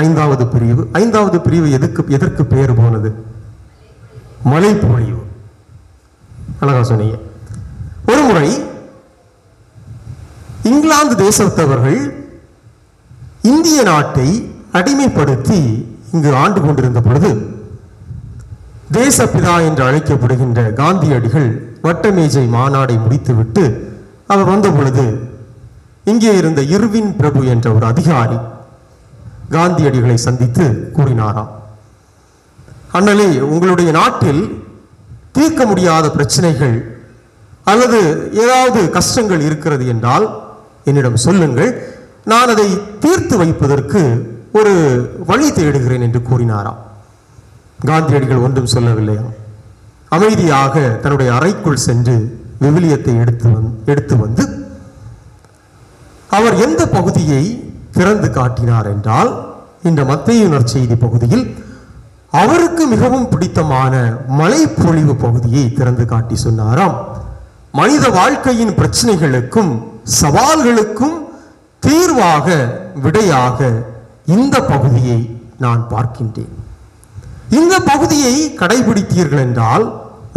5வது பிரிவு. 5வது பிரிவு எதற்கு பெயர் போனது? மலைப்பொழிவு. அழகா சொன்னீங்க. ஒரு முறை இங்கிலாந்து தேசத்தவர்கள் இந்திய நாட்டை அடிமைப்படுத்தி இங்கு ஆண்டு கொண்டிருந்த பொழுது தேசப்பிதா என்று அழைக்கப்படுகின்ற காந்தியடிகள் வட்டமேஜை மாநாடை முடித்துவிட்டு அவர் வந்த பொழுது இங்கே இருந்த இர்வின் பிரபு என்ற ஒரு அதிகாரி காந்தியடிகளை சந்தித்து கூறினாராம், அண்ணலே, உங்களுடைய நாட்டில் தீர்க்க முடியாத பிரச்சனைகள் அல்லது ஏதாவது கஷ்டங்கள் இருக்கிறது என்றால் என்னிடம் சொல்லுங்கள், நான் அதை தீர்த்து வைப்பதற்கு ஒரு வழி தேடுகிறேன் என்று கூறினாராம். காந்தியடிகள் ஒன்றும் சொல்லவில்லையா? அமைதியாக தன்னுடைய அறைக்குள் சென்று விவிலியத்தை எடுத்து வந்து அவர் எந்த பகுதியை திறந்து காட்டினார் என்றால், இந்த மத்தேயு நற்செய்தி பகுதியில் அவருக்கு மிகவும் பிடித்தமான மழைப்பொழிவு பகுதியை திறந்து காட்டி சொன்னாராம். மனித வாழ்க்கையின் பிரச்சனைகளுக்கும் சவால்களுக்கும் தீர்வாக விடையாக இந்த பகுதியை நான் பார்க்கின்றேன். இந்த பகுதியை கடைபிடித்தீர்கள் என்றால்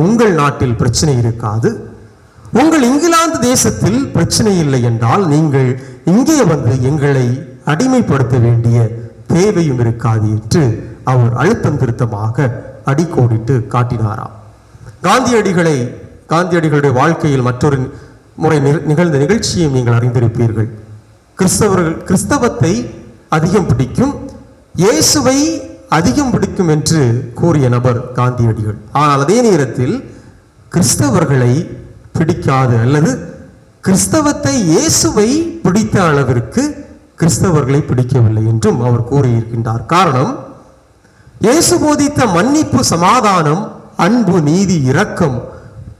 உங்கள் நாட்டில் பிரச்சனை இருக்காது. உங்கள் இங்கிலாந்து தேசத்தில் பிரச்சனை இல்லை என்றால் நீங்கள் இங்கே வந்து எங்களை அடிமைப்படுத்த வேண்டிய தேவையும் இருக்காது என்று அவர் அழுத்தம் திருத்தமாக அடிக்கோடிட்டு காட்டினாராம். காந்தியடிகளுடைய வாழ்க்கையில் மற்றொரு முறை நிகழ்ந்த நிகழ்ச்சியை நீங்கள் அறிந்திருப்பீர்கள். கிறிஸ்தவத்தை அதிகம் பிடிக்கும், இயேசுவை அதிகம் பிடிக்கும் என்று கூறிய நபர் காந்தியடிகள். ஆனால் அதே நேரத்தில் கிறிஸ்தவர்களை பிடிக்காது அல்லது கிறிஸ்தவத்தை இயேசுவை பிடித்த அளவிற்கு கிறிஸ்தவர்களை பிடிக்கவில்லை என்றும் அவர் கூறியிருக்கின்றார். காரணம், இயேசு போதித்த மன்னிப்பு, சமாதானம், அன்பு, நீதி, இரக்கம்,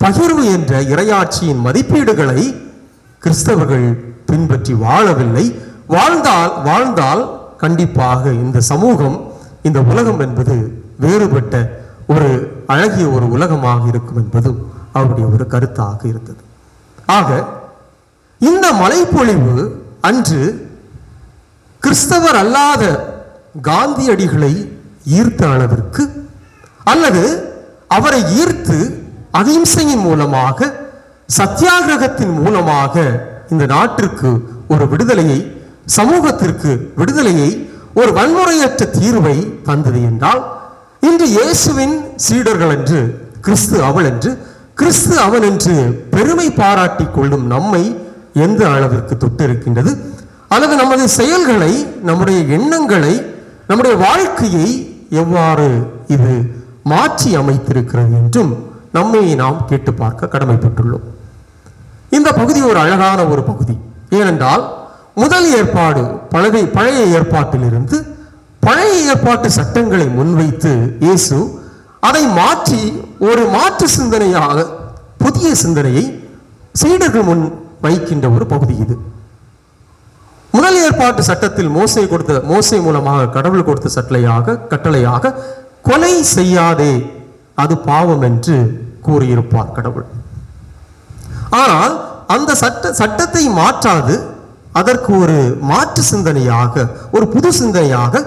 பகிர்வு என்ற இறையாட்சியின் மதிப்பீடுகளை கிறிஸ்தவர்கள் பின்பற்றி வாழவில்லை. வாழ்ந்தால் கண்டிப்பாக இந்த சமூகம், இந்த உலகம் என்பது வேறுபட்ட ஒரு அழகிய ஒரு உலகமாக இருக்கும் என்பதும் அவருடைய ஒரு கருத்தாக இருந்தது. ஆக இந்த மழைப்பொழிவு அன்று கிறிஸ்தவர் அல்லாத காந்தியடிகளை ஈர்த்த அளவிற்கு அல்லது அவரை ஈர்த்து அகிம்சையின் மூலமாக, சத்தியாகிரகத்தின் மூலமாக இந்த நாட்டிற்கு ஒரு விடுதலையை, சமூகத்திற்கு விடுதலையை, ஒரு வன்முறையற்ற தீர்வை தந்தது என்றால், இன்று இயேசுவின் சீடர்கள் என்று, கிறிஸ்து அவள் என்று, கிறிஸ்து அவன் என்று பெருமை பாராட்டி கொள்ளும் நம்மை எந்த அளவிற்கு தொட்டிருக்கின்றது, அல்லது நமது செயல்களை, நம்முடைய எண்ணங்களை, நம்முடைய வாழ்க்கையை எவ்வாறு இது மாற்றி அமைத்திருக்கிறது என்றும் நம்மை நாம் கேட்டு பார்க்க கடமைப்பட்டுள்ளோம். இந்த பகுதி ஒரு அழகான ஒரு பகுதி. ஏனென்றால் முதல் ஏற்பாடு பழைய ஏற்பாட்டிலிருந்து பழைய ஏற்பாட்டு சட்டங்களை முன்வைத்து இயேசு அதை மாற்றி ஒரு மாற்று சிந்தனையாக, புதிய சிந்தனையை சீடர்கள் முன் வைக்கின்ற ஒரு பகுதி இது. முதல் ஏற்பாட்டு சட்டத்தில் மோசே மூலமாக கடவுள் கொடுத்த கட்டளையாக கொலை செய்யாதே, அது பாவம் என்று கூறியிருப்பார் கடவுள். ஆனால் அந்த சட்டத்தை மாற்றாது அதற்கு ஒரு மாற்று சிந்தனையாக, ஒரு புது சிந்தனையாக,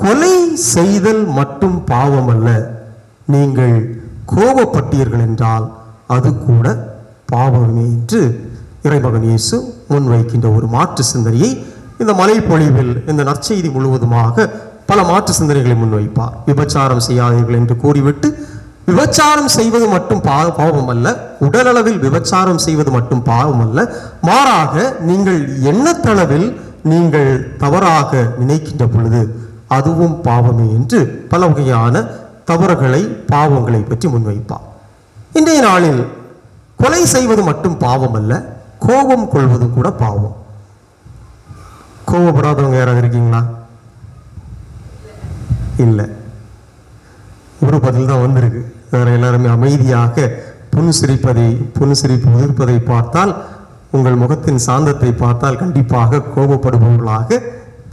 கொலை செய்தல் மட்டும் பாவம் அல்ல, நீங்கள் கோபப்பட்டீர்கள் என்றால் அது கூட பாவமே என்று இறைமகன் இயேசு முன்வைக்கின்ற ஒரு மாற்று சிந்தனையை இந்த மலைப்பொழிவில், இந்த நற்செய்தி முழுவதுமாக பல மாற்று சிந்தனைகளை முன்வைப்பார். விபச்சாரம் செய்யாதீர்கள் என்று கூறிவிட்டு, விபச்சாரம் செய்வது மட்டும் பாவம் அல்ல, உடலளவில் விபச்சாரம் செய்வது மட்டும் பாவம் அல்ல, மாறாக நீங்கள் எண்ணத்தளவில் நீங்கள் தவறாக நினைக்கின்ற பொழுது அதுவும் பாவமே என்று பல வகையான தவறுகளை, பாவங்களை பற்றி முன்வைப்பார். இன்றைய நாளில் கொலை செய்வது மட்டும் பாவம் அல்ல, கோபம் கொள்வது கூட பாவம். கோபப்படாதவங்க யாராவது இருக்கீங்களா? இல்லை. ஒரு பதில் தான் வந்திருக்கு. வேற எல்லாருமே அமைதியாக புன்சிரிப்பு உதிர்ப்பதை பார்த்தால், உங்கள் முகத்தின் சாந்தத்தை பார்த்தால் கண்டிப்பாக கோபப்படுபவர்களாக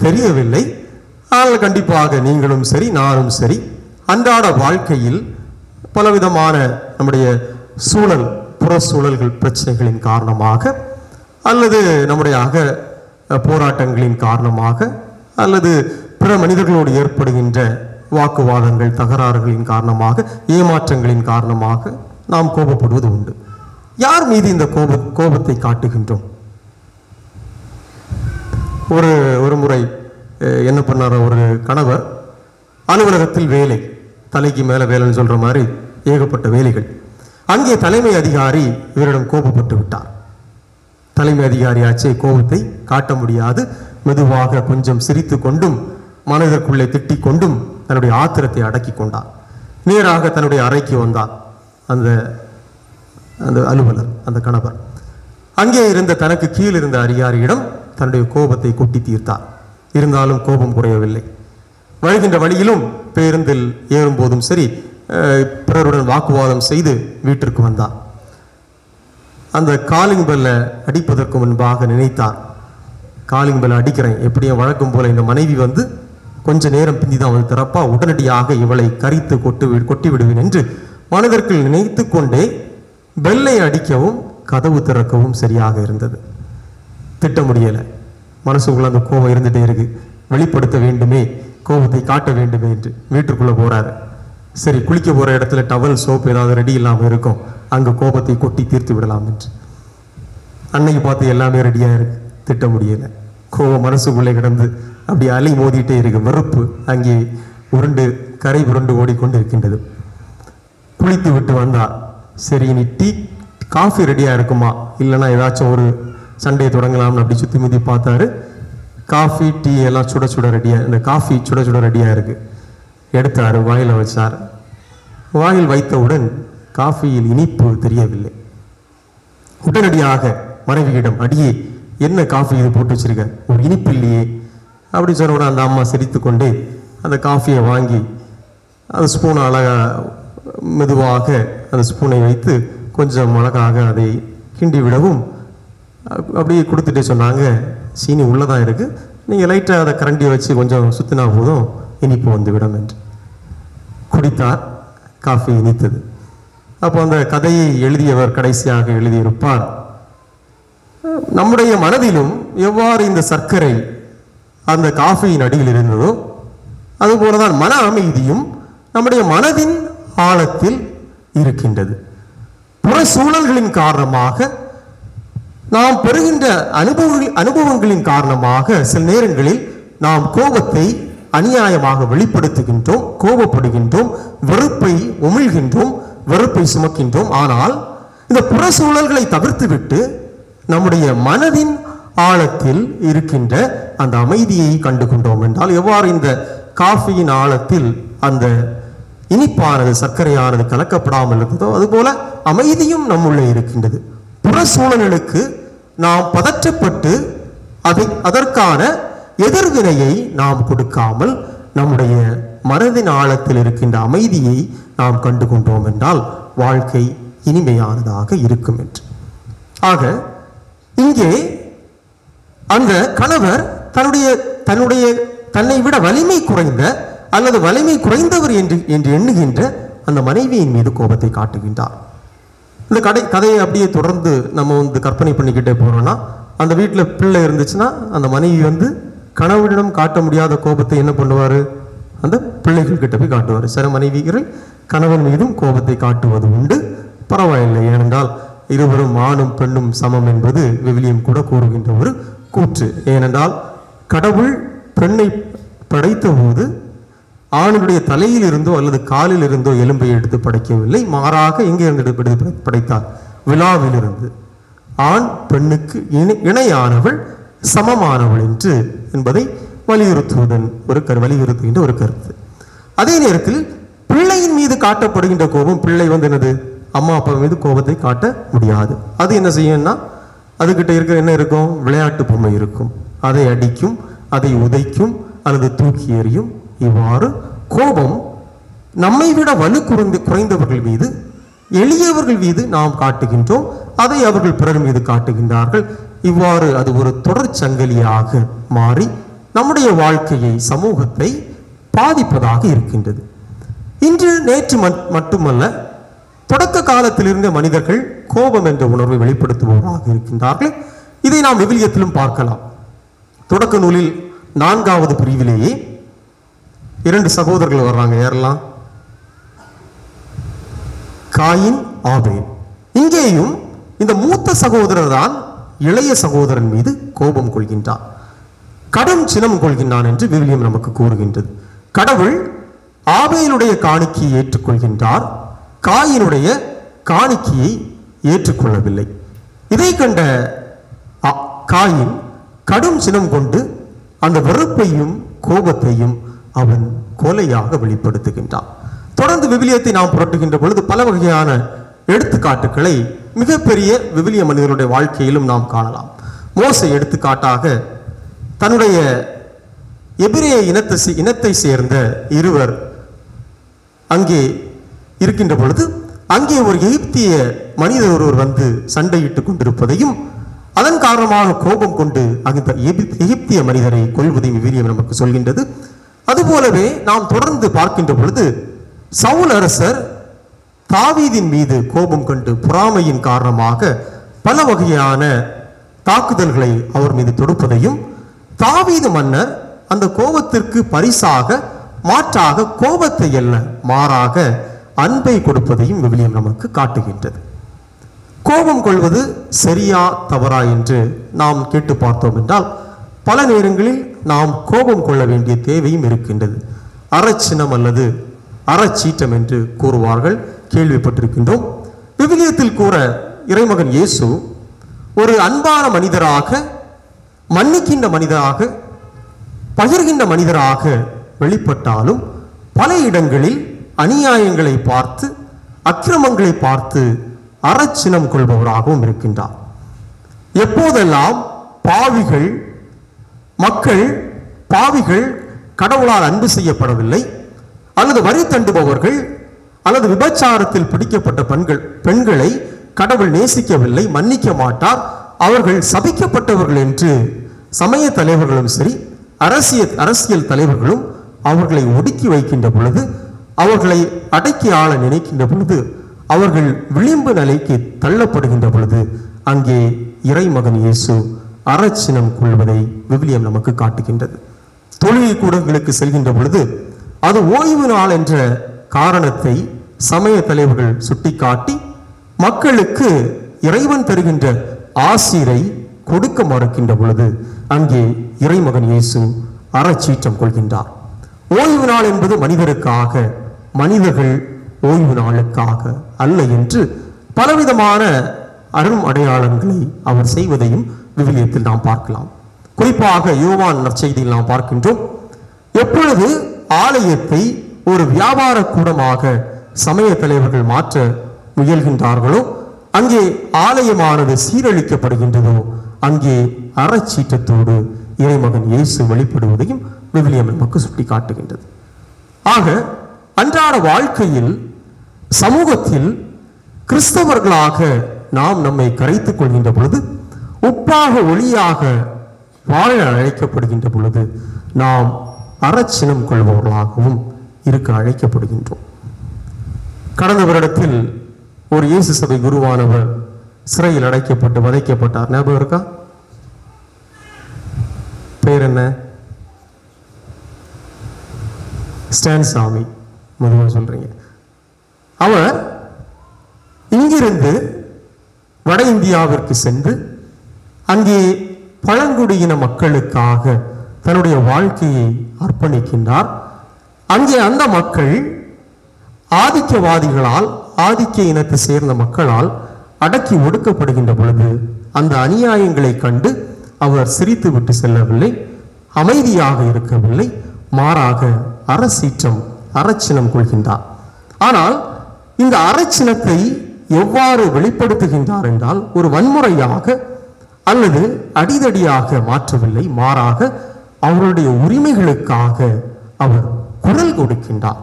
தெரியவில்லை. ஆனால் கண்டிப்பாக நீங்களும் சரி, நானும் சரி, அன்றாட வாழ்க்கையில் பலவிதமான நம்முடைய புற சூழல்கள் பிரச்சனைகளின் காரணமாக, அல்லது நம்முடைய போராட்டங்களின் காரணமாக, அல்லது பிற மனிதர்களோடு ஏற்படுகின்ற வாக்குவாதங்கள், தகராறுகளின் காரணமாக, ஏமாற்றங்களின் காரணமாக நாம் கோபப்படுவது உண்டு. யார் மீது இந்த கோபத்தை காட்டுகின்றோம்? ஒரு முறை என்ன பண்ணார், ஒரு கணவர் அலுவலகத்தில் வேலை, தலைக்கு மேலே வேலைன்னு சொல்ற மாதிரி ஏகப்பட்ட வேலைகள். அங்கே தலைமை அதிகாரி இவரிடம் கோபப்பட்டு விட்டார். தலைமை அதிகாரியாச்சே, கோபத்தை காட்ட முடியாது, மெதுவாக கொஞ்சம் சிரித்து கொண்டும் மனதிற்குள்ளே திட்டிக் கொண்டும் தன்னுடைய ஆத்திரத்தை அடக்கி கொண்டார். நேராக தன்னுடைய அறைக்கு வந்தார் அந்த அலுவலர், அந்த கணவர். அங்கே இருந்த தனக்கு கீழ் இருந்த அதிகாரியிடம் தன்னுடைய கோபத்தை கொட்டி தீர்த்தார். இருந்தாலும் கோபம் குறையவில்லை. வருகின்ற வழியிலும், பேருந்தில் ஏறும்போதும் சரி, பிறருடன் வாக்குவாதம் செய்து வீட்டிற்கு வந்தார். அந்த காலிங் பெல்ல அடிப்பதற்கு முன்பாக நினைத்தார், காலிங் பெல்ல அடிக்கிறேன், எப்படியும் வழக்கம் போல இந்த மனைவி வந்து கொஞ்ச நேரம் பிந்தி தான் வந்து திறப்பா, உடனடியாக இவளை கரித்து கொட்டி விடுவேன் என்று மனதிற்குள் நினைத்து கொண்டே பெல்லை அடிக்கவும் கதவு திறக்கவும் சரியாக இருந்தது. திட்ட முடியலை, மனசுக்குள்ள அந்த கோபம் இருந்துட்டே இருக்கு, வெளிப்படுத்த வேண்டுமே, கோபத்தை காட்ட வேண்டுமே என்று வீட்டுக்குள்ள போறாரு. சரி, குளிக்க போற இடத்துல டவல் சோப்பு ஏதாவது ரெடி இல்லாமல் இருக்கும், அங்கு கோபத்தை கொட்டி தீர்த்து விடலாம் என்று அன்னைக்கு பார்த்து எல்லாமே ரெடியா இருக்கு, திட்ட முடியல, கோபம் மனசுக்குள்ளே கிடந்து அப்படி அலை மோதிட்டே இருக்கு, வெறுப்பு அங்கே கரை உருண்டு ஓடிக்கொண்டு இருக்கின்றது. குளித்து விட்டு வந்தார். சரி, இனி காஃபி ரெடியா இருக்குமா, இல்லைன்னா ஏதாச்சும் ஒரு சண்டையை தொடங்கலாம்னு அப்படி சுத்தி முத்தி பார்த்தாரு. காஃபி டீ எல்லாம் சுட சுட ரெடியா, இந்த காஃபி சுட சுட ரெடியா இருக்கு. எடுத்தாரு, வாயில வச்சார். வாயில் வைத்தவுடன் காஃபியில் இனிப்பு தெரியவில்லை. உடனடியாக மனைவியிடம், அடியே என்ன காஃபி இது போட்டு வச்சிருக்க, ஒரு இனிப்பு இல்லையே அப்படி சொன்ன அந்த அம்மா சிரித்து கொண்டே அந்த காஃபியை வாங்கி அந்த ஸ்பூனை அழகா மெதுவாக அந்த ஸ்பூனை வைத்து கொஞ்சம் அழகாக அதை கிண்டி விடவும் அப்படியே கொடுத்துட்டே சொன்னாங்க, சீனி உள்ளதான் இருக்கு, நீங்கள் லைட்டாக அதை கரண்டியை வச்சு கொஞ்சம் சுத்தினா போதும் இனிப்பு வந்து விடும் என்று. குடித்தார், காஃபி இனித்தது. அப்போ அந்த கதையை எழுதியவர் கடைசியாக எழுதியிருப்பார், நம்முடைய மனதிலும் எவ்வாறு இந்த சர்க்கரை அந்த காஃபியின் அடியில் இருந்ததோ அதுபோலதான் மன அமைதியும் நம்முடைய மனதின் ஆழத்தில் இருக்கின்றது. புற சூழல்களின் காரணமாக நாம் பெறுகின்ற அனுபவங்களின் காரணமாக சில நேரங்களில் நாம் கோபத்தை அநியாயமாக வெளிப்படுத்துகின்றோம், கோபப்படுகின்றோம், வெறுப்பை உமிழ்கின்றோம், வெறுப்பை சுமக்கின்றோம். ஆனால் இந்த புற சூழல்களை தவிர்த்துவிட்டு நம்முடைய மனதின் ஆழத்தில் இருக்கின்ற அந்த அமைதியை கண்டு கொண்டோம் என்றால், எவ்வாறு இந்த காஃபியின் ஆழத்தில் அந்த இனிப்பானது சர்க்கரையானது கலக்கப்படாமல் இருந்ததோ அதுபோல அமைதியும் நம்முள்ளே இருக்கின்றது. புற சூழலுக்கு நாம் பதற்றப்பட்டு அதற்கான எதிர்வினையை நாம் கொடுக்காமல் நம்முடைய மனதின் ஆழத்தில் இருக்கின்ற அமைதியை நாம் கண்டு கொண்டோம் என்றால் வாழ்க்கை இனிமையானதாக இருக்கும் என்று. ஆக இங்கே அந்த கணவர் தன்னை விட வலிமை குறைந்த அல்லது வலிமை குறைந்தவர் என்று எண்ணுகின்ற அந்த மனைவியின் மீது கோபத்தை காட்டுகின்றார். இந்த கதையை அப்படியே தொடர்ந்து நம்ம கற்பனை பண்ணிக்கிட்டே போறோம்னா, அந்த வீட்டில் பிள்ளை இருந்துச்சுன்னா அந்த மனைவி கணவனிடம் காட்ட முடியாத கோபத்தை என்ன பண்ணுவார், அந்த பிள்ளைகள் கிட்ட போய் காட்டுவார். சில மனைவிகள் கணவன் மீதும் கோபத்தை காட்டுவது உண்டு, பரவாயில்லை, ஏனென்றால் இருவரும் ஆணும் பெண்ணும் சமம் என்பது விவிலியம் கூட கூறுகின்ற ஒரு கூற்று. ஏனென்றால் கடவுள் பெண்ணை படைத்த போது ஆணுடைய தலையில் இருந்தோ அல்லது காலில் இருந்தோ எலும்பை எடுத்து படைக்கவில்லை, மாறாக எங்கே இருந்து படைத்தார், விழாவிலிருந்து. ஆண் பெண்ணுக்கு இணையானவள், சமமானவள் என்பதை வலியுறுத்துகின்ற ஒரு கருத்து. அதே நேரத்தில் பிள்ளையின் மீது காட்டப்படுகின்ற கோபம், பிள்ளை என்னது, அம்மா அப்பா மீது கோபத்தை காட்ட முடியாது. அது என்ன செய்யும்னா, அதுகிட்ட இருக்கிற என்ன இருக்கும், விளையாட்டு பொம்மை இருக்கும், அதை அடிக்கும், அதை உதைக்கும் அல்லது தூக்கி எறியும். இவ்வாறு கோபம் நம்மை விட வலு குறைந்தவர்கள் மீது, எளியவர்கள் மீது நாம் காட்டுகின்றோம், அதை அவர்கள் பிறர் மீது காட்டுகின்றார்கள். இவ்வாறு அது ஒரு தொடர் சங்கிலியாக மாறி நம்முடைய வாழ்க்கையை, சமூகத்தை பாதிப்பதாக இருக்கின்றது. இன்று நேற்று மட்டுமல்ல, தொடக்க காலத்திலிருந்த மனிதர்கள் கோபம் என்ற உணர்வை வெளிப்படுத்துபவராக இருக்கின்றார்கள். இதை நாம் விவிலியத்திலும் பார்க்கலாம். தொடக்க நூலில் 4வது பிரிவிலேயே 2 சகோதரர்கள் வர்றாங்க. யாரெல்லாம்? காயின், ஆபேல். இங்கேயும் இந்த மூத்த சகோதரர் தான் இளைய சகோதரன் மீது கோபம் கொள்கின்றார், கடும் சினம் கொள்கின்றான் என்று விவிலியம் நமக்கு கூறுகின்றது. கடவுள் ஆபேலுடைய காணிக்கையை ஏற்றுக்கொள்கின்றார், காயினுடைய காணிக்கையை ஏற்றுக்கொள்ளவில்லை. இதை கண்ட காயின் கடும் சினம் கொண்டு அந்த வெறுப்பையும் கோபத்தையும் அவன் கொலையாக வெளிப்படுத்துகின்றான். தொடர்ந்து விவிலியத்தை நாம் புரட்டுகின்ற பொழுது பல வகையான எடுத்துக்காட்டுகளை மிகப்பெரிய விவிலிய மனிதர்களுடைய வாழ்க்கையிலும் நாம் காணலாம். மோசே எடுத்துக்காட்டாக தன்னுடைய எபிரேய இனத்தை சேர்ந்த இருவர் அங்கே இருக்கின்ற பொழுது அங்கே ஒரு எகிப்திய மனிதர் ஒருவர் வந்து சண்டையிட்டுக் கொண்டிருப்பதையும் அதன் காரணமாக கோபம் கொண்டு அந்த எகிப்திய மனிதரை கொல்வதையும் விவிலியம் நமக்கு சொல்கின்றது. அதுபோலவே நாம் தொடர்ந்து பார்க்கின்ற பொழுது சவுல் அரசர் தாவீதின் மீது கோபம் கொண்டு பொறாமையின் காரணமாக பல வகையான தாக்குதல்களை அவர் மீது தொடுப்பதையும் தாவீது மன்னர் அந்த கோபத்திற்கு பரிசாக மாற்றாக கோபத்தை அல்ல மாறாக அன்பை கொடுப்பதையும் விவிலியம் நமக்கு காட்டுகின்றது. கோபம் கொள்வது சரியா தவறா என்று நாம் கேட்டு பார்த்தோம் என்றால் பல நேரங்களில் நாம் கோபம் கொள்ள வேண்டிய தேவையும் இருக்கின்றது. அறச்சினம் அல்லது அறச்சீற்றம் என்று கூறுவார்கள், கேள்விப்பட்டிருக்கின்றோம். விவிலியத்தில் கூற இறைமகன் இயேசு ஒரு அன்பான மனிதராக, மன்னிக்கின்ற மனிதராக, பகிர்கின்ற மனிதராக வெளிப்பட்டாலும் பல இடங்களில் அநியாயங்களை பார்த்து அக்கிரமங்களை பார்த்து அறச்சினம் கொள்பவராகவும் இருக்கின்றார். எப்போதெல்லாம் பாவிகள் கடவுளால் அன்பு செய்யப்படவில்லை அல்லது வரி தண்டுபவர்கள் அல்லது விபச்சாரத்தில் பிடிக்கப்பட்ட பெண்களை கடவுள் நேசிக்கவில்லை, மன்னிக்க மாட்டார், அவர்கள் சபிக்கப்பட்டவர்கள் என்று சமய தலைவர்களும் சரி அரசியல் தலைவர்களும் அவர்களை ஒடுக்கி வைக்கின்ற பொழுது, அவர்களை அடக்கி ஆள நினைக்கின்ற பொழுது, அவர்கள் விளிம்பு நிலைக்கு தள்ளப்படுகின்ற பொழுது அங்கே இறைமகன் இயேசு அறச்சினம் கொள்வதை விவிலியம் நமக்கு காட்டுகின்றது. தொழுகை கூடங்களுக்கு செல்கின்ற பொழுது அது ஓய்வு நாள் என்ற காரணத்தை சமய தலைவர்கள் சுட்டிக்காட்டி மக்களுக்கு இறைவன் தருகின்ற ஆசீரை கொடுக்க மறுக்கின்ற பொழுது அங்கே இறைமகன் இயேசு அறச்சீற்றம் கொள்கின்றார். ஓய்வு நாள் என்பது மனிதருக்காக, மனிதர்கள் ஓய்வு நாளுக்காக அல்ல என்று பலவிதமான அரும் அடையாளங்களை அவர் செய்வதையும் விவிலியத்தில் நாம் பார்க்கலாம். குறிப்பாக யோவான் நற்செய்தியில் நாம் பார்க்கின்றோம், எப்பொழுது ஆலயத்தை ஒரு வியாபார கூடமாக சமய தலைவர்கள் மாற்ற முயல்கின்றார்களோ, அங்கே ஆலயமானது சீரழிக்கப்படுகின்றதோ, அங்கே அறச்சீற்றத்தோடு இறைமகன் இயேசு வெளிப்படுவதையும் விவிலியம் நமக்கு சுட்டி காட்டுகின்றது. ஆக அன்றாட வாழ்க்கையில் சமூகத்தில் கிறிஸ்தவர்களாக நாம் நம்மை கரைத்துக் கொள்கின்ற பொழுது, உப்பாக ஒளியாக வாழ அழைக்கப்படுகின்ற பொழுது நாம் அறச்சினம் கொள்பவர்களாகவும் இருக்க அழைக்கப்படுகின்றோம். கடந்த வருடத்தில் ஒரு இயேசு சபை குருவானவர் சிறையில் அடைக்கப்பட்டு வதைக்கப்பட்டார். ஞாபகம் இருக்கா? பேர் என்ன? ஸ்டான் சாமி. முதல்ல சொல்றீங்க. அவர் இங்கிருந்து வட இந்தியாவிற்கு சென்று அங்கே பழங்குடியின மக்களுக்காக தன்னுடைய வாழ்க்கையை அர்ப்பணிக்கின்றார். அங்கே அந்த மக்கள் ஆதிக்கவாதிகளால், ஆதிக்க இனத்தை சேர்ந்த மக்களால் அடக்கி ஒடுக்கப்படுகின்ற பொழுது அந்த அநியாயங்களை கண்டு அவர் சிரித்து விட்டு செல்லவில்லை, அமைதியாக இருக்கவில்லை, மாறாக அறச்சினம் கொள்கின்றார். ஆனால் இந்த அறச்சினத்தை எவ்வாறு வெளிப்படுத்துகின்றார் என்றால், ஒரு வன்முறையாக அல்லது அடிதடியாக மாற்றவில்லை, மாறாக அவருடைய உரிமைகளுக்காக அவர் குரல் கொடுக்கின்றார்.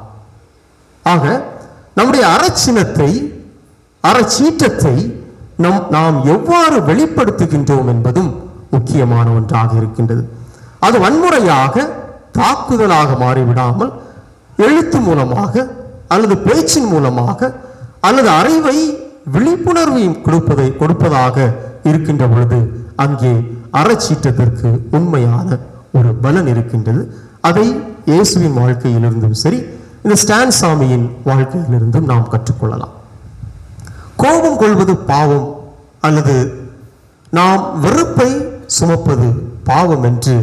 ஆக நம்முடைய அறச்சீற்றத்தை நாம் எவ்வாறு வெளிப்படுத்துகின்றோம் என்பதும் முக்கியமான ஒன்றாக இருக்கின்றது. அது வன்முறையாக, தாக்குதலாக மாறிவிடாமல் எழுத்து மூலமாக அல்லது பேச்சின் மூலமாக அல்லது அறிவை விழிப்புணர்வையும் கொடுப்பதாக இருக்கின்ற பொழுது அங்கே அறச்சீற்றத்திற்கு உண்மையான ஒரு பலன் இருக்கின்றது. அதை இயேசுவின் வாழ்க்கையிலிருந்தும் சரி, இந்த ஸ்டான் சாமியின் வாழ்க்கையிலிருந்தும் நாம் கற்றுக்கொள்ளலாம். கோபம் கொள்வது பாவம் அல்லது நாம் வெறுப்பை சுமப்பது பாவம் என்று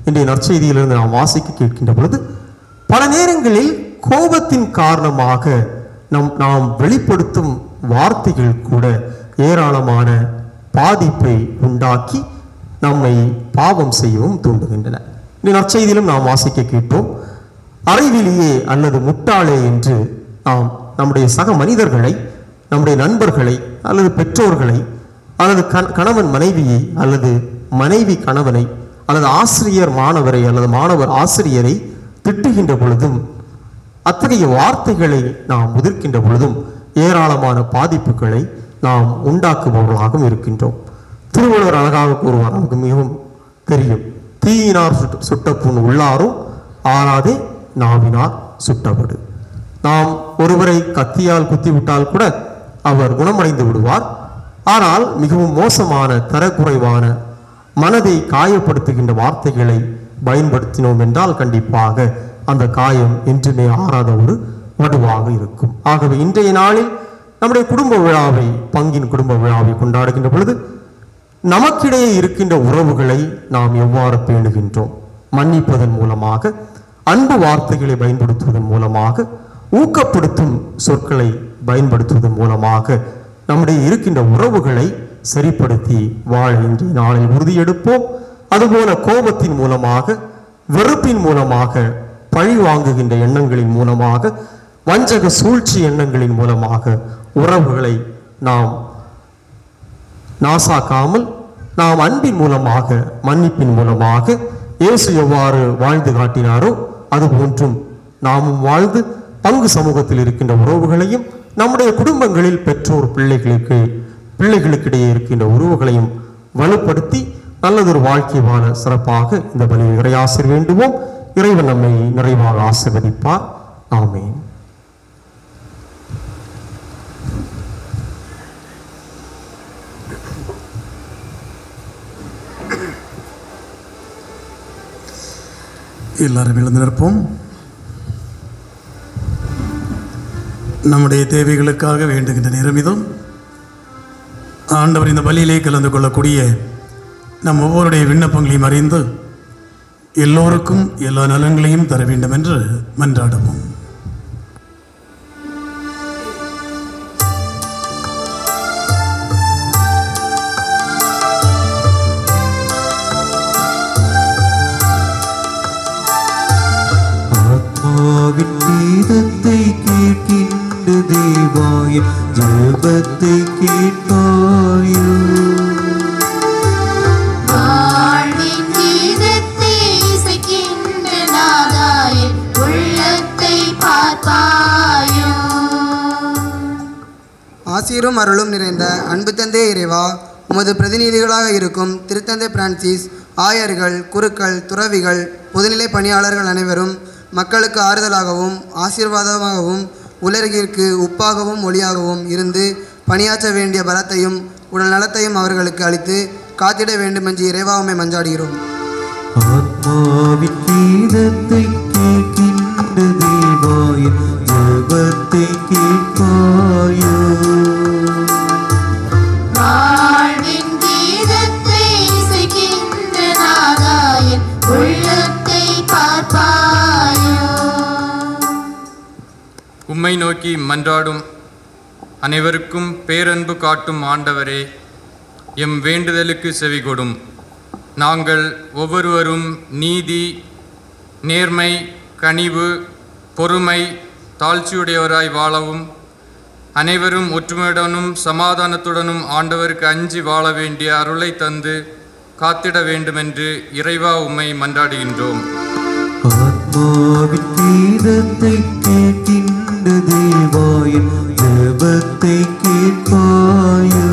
இன்றைய நற்செய்தியிலிருந்து நாம் வாசிக்க கேட்கின்ற பொழுது, பல நேரங்களில் கோபத்தின் காரணமாக நாம் வெளிப்படுத்தும் வார்த்தைகள் கூட ஏராளமான பாதிப்பை உண்டாக்கி நம்மை பாவம் செய்யவும் தூண்டுகின்றன. இந்த நற்செய்தியிலும் நாம் வாசிக்க கேட்டோம், அறிவிலியே அல்லது முட்டாளே என்று நாம் நம்முடைய சக மனிதர்களை, நம்முடைய நண்பர்களை அல்லது பெற்றோர்களை அல்லது கணவன் மனைவியை அல்லது மனைவி கணவனை அல்லது ஆசிரியர் மாணவரை அல்லது மாணவர் ஆசிரியரை திட்டுகின்ற பொழுதும், அத்தகைய வார்த்தைகளை நாம் முதிர்க்கின்ற பொழுதும் ஏராளமான பாதிப்புகளை நாம் உண்டாக்குபவர்களாகவும் இருக்கின்றோம். திருவள்ளுவர் அழகாக கூறுவார், நமக்கு மிகவும் தெரியும், தீயினார் சுட்ட புண் உள்ளாரும் ஆறாதே நாவினார் சுட்டபடு. நாம் ஒருவரை கத்தியால் குத்திவிட்டால் கூட அவர் குணமடைந்து விடுவார். ஆனால் மிகவும் மோசமான தரக்குறைவான மனதை காயப்படுத்துகின்ற வார்த்தைகளை பயன்படுத்தினோம் என்றால் கண்டிப்பாக அந்த காயம் என்றுமே ஆறாத ஒரு வடுவாக இருக்கும். ஆகவே இன்றைய நாளில் நம்முடைய குடும்ப விழாவை, பங்கின் குடும்ப விழாவை கொண்டாடுகின்ற பொழுது நமக்கிடையே இருக்கின்ற உறவுகளை நாம் எவ்வாறு பேணுகின்றோம்? மன்னிப்பதன் மூலமாக, அன்பு வார்த்தைகளை பயன்படுத்துவதன் மூலமாக, ஊக்கப்படுத்தும் சொற்களை பயன்படுத்துவதன் மூலமாக நம்முடைய இருக்கின்ற உறவுகளை சரிப்படுத்தி வாழ இன்றைய நாளில் உறுதியெடுப்போம். அதுபோல கோபத்தின் மூலமாக, வெறுப்பின் மூலமாக, பழி வாங்குகின்ற எண்ணங்களின் மூலமாக, வஞ்சக சூழ்ச்சி எண்ணங்களின் மூலமாக உறவுகளை நாம் நாசாக்காமல், நாம் அன்பின் மூலமாக, மன்னிப்பின் மூலமாக இயேசு எவ்வாறு வாழ்ந்து காட்டினாரோ அதுபோன்றும் நாமும் வாழ்ந்து பங்கு சமூகத்தில் இருக்கின்ற உறவுகளையும், நம்முடைய குடும்பங்களில் பெற்றோர் பிள்ளைகளுக்கிடையே இருக்கின்ற உறவுகளையும் வலுப்படுத்தி நல்லதொரு வாழ்க்கை வாழ சிறப்பாக இந்த பலியை இறையாசிர் வேண்டுவோம். இறைவன் நம்மை நிறைவாக ஆசீர்வதிப்பார். ஆமென். எல்லாரும் எழுந்து நிற்போம். நம்முடைய தேவைகளுக்காக வேண்டுகின்ற நேரமிதும் ஆண்டவர் இந்த பலியிலே கலந்து கொள்ளக்கூடிய நம் ஒவ்வொருடைய விண்ணப்பங்களையும் அறிந்து எல்லோருக்கும் எல்லா நலன்களையும் தர வேண்டும் என்று மன்றாடுவோம். கீதத்தை கேட்கின்ற தேவாய ஜெபத்தை கேட்பாயோ. வாழ்வின் கீதத்தை இசைக்கின்ற நாதாய உள்ளத்தை பார்ப்பாயோ. ஆசீரும் அருளும் நிறைந்த அன்பு தந்தை இறைவா, உமது பிரதிநிதிகளாக இருக்கும் திருத்தந்தை பிரான்சிஸ், ஆயர்கள், குருக்கள், துறவிகள், பொதுநிலை பணியாளர்கள் அனைவரும் மக்களுக்கு ஆறுதலாகவும் ஆசீர்வாதமாகவும் உலகிற்கு உப்பாகவும் ஒளியாகவும் இருந்து பணியாற்ற வேண்டிய பலத்தையும் உடல் நலத்தையும் அவர்களுக்கு அளித்து காத்திட வேண்டுமென்று இறைவாவுமை மஞ்சாடுகிறோம். ஆத்மாவின் கீதத்தை கேட்கின்ற தேவாய ஜெபத்தை கேட்பாயோ. வாழ்வின் கீதத்தை இசைக்கின்ற நாதாய உள்ளத்தை பார்ப்பாயோ. உம்மை நோக்கி மன்றாடும் அனைவருக்கும் பேரன்பு காட்டும் ஆண்டவரே, எம் வேண்டுதலுக்கு செவிகொடும். நாங்கள் ஒவ்வொருவரும் நீதி, நேர்மை, கனிவு, பொறுமை, தாழ்ச்சியுடையவராய் வாழவும், அனைவரும் ஒற்றுமையுடனும் சமாதானத்துடனும் ஆண்டவருக்கு அஞ்சி வாழ வேண்டிய அருளை தந்து காத்திட வேண்டுமென்று இறைவா உம்மை மன்றாடுகின்றோம். ஆத்மாவின் கீதத்தை கேட்கின்ற தேவாய ஜெபத்தை கேட்பாயோ.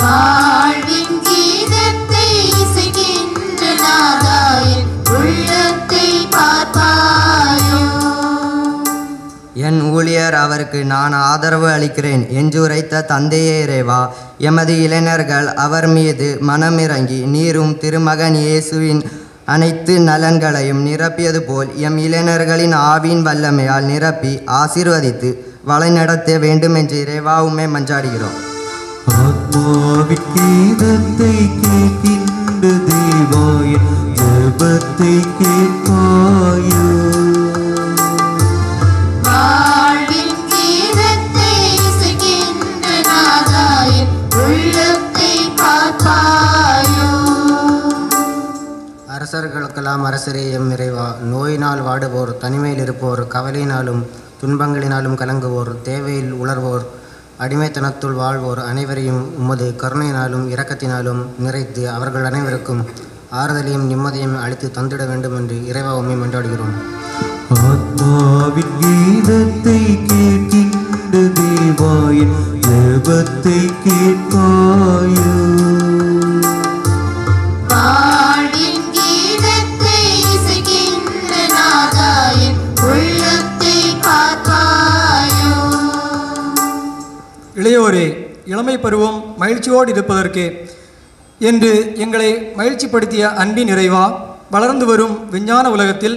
வாழ்வின் கீதத்தை இசைக்கின்ற நாதாய உள்ளத்தை பார்ப்பாயோ. என் ஊழியர் அவருக்கு நான் ஆதரவு அளிக்கிறேன் என்று உரைத்த தந்தையே இறைவா, எமது இளைஞர்கள் அவர் மீது மனமிறங்கி நீரும் திருமகன் இயேசுவின் அனைத்து நலன்களையும் நிரப்பியது போல் எம் இளைஞர்களின் ஆவின் வல்லமையால் நிரப்பி ஆசீர்வதித்து வழிநடத்த வேண்டும் என்று இறைவா உம்மை மன்றாடுகிறோம். ஆத்மாவின் கீதத்தை கேட்கின்ற தேவாய ஜெபத்தை கேட்பாயோ. வாழ்வின் கீதத்தை இசைக்கின்ற நாதாய உள்ளத்தை பார்ப்பாயோ. அரசர்களுக்கெல்லாம் அரசரே எம் இறைவா, நோயினால் வாடுவோர், தனிமையில் இருப்போர், கவலையினாலும் துன்பங்களினாலும் கலங்குவோர், தேவையில் உணர்வோர், அடிமைத்தனத்துள் வாழ்வோர் அனைவரையும் உமது கருணையினாலும் இரக்கத்தினாலும் நிறைத்து அவர்கள் அனைவருக்கும் ஆறுதலையும் நிம்மதியும் அளித்து தந்திட வேண்டும் என்று இறைவா உம்மை மன்றாடுகிறோம். ஆத்மாவின் கீதத்தை கேட்கின்ற தேவாயின் ஜெபத்தை கேட்பாயோ. வாழ்வின் கீதத்தை இசைக்கின்ற நாதாயின் உள்ளத்தை பார்ப்பாயோ. இளையோரே, இளமை பருவம் மகிழ்ச்சியோடு இருப்பதற்கே என்று எங்களை மகிழ்ச்சிப்படுத்திய அன்பின் நிறைவா, வளர்ந்து வரும் விஞ்ஞான உலகத்தில்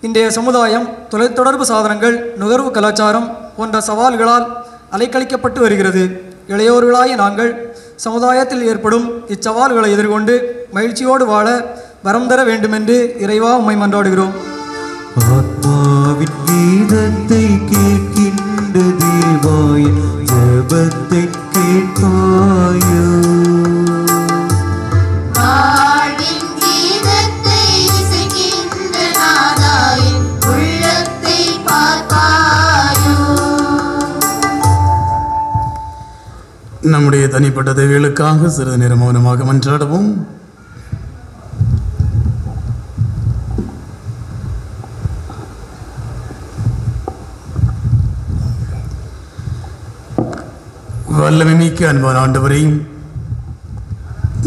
இன்றைய சமுதாயம் தொலைத்தொடர்பு சாதனங்கள், நுகர்வு கலாச்சாரம் போன்ற சவால்களால் அலைக்கழிக்கப்பட்டு வருகிறது. இளையோர்களாய நாங்கள் சமுதாயத்தில் ஏற்படும் இச்சவால்களை எதிர்கொண்டு மகிழ்ச்சியோடு வாழ வரம் தர வேண்டுமென்று இறைவா உம்மை மன்றாடுகிறோம். ஆத்மாவின் கீதத்தை கேட்கின்ற தேவாயின் ஜெபத்தை கேட்பாயோ. வாழ்வின் கீதத்தை இசைக்கின்ற நாதாயின் உள்ளத்தை பார்ப்பாயோ. நம்முடைய தனிப்பட்ட தேவைகளுக்காக சிறிது நேரம் மௌனமாக மன்றாடுவோம். வல்லமை மிக்க அன்பான ஆண்டவரையும்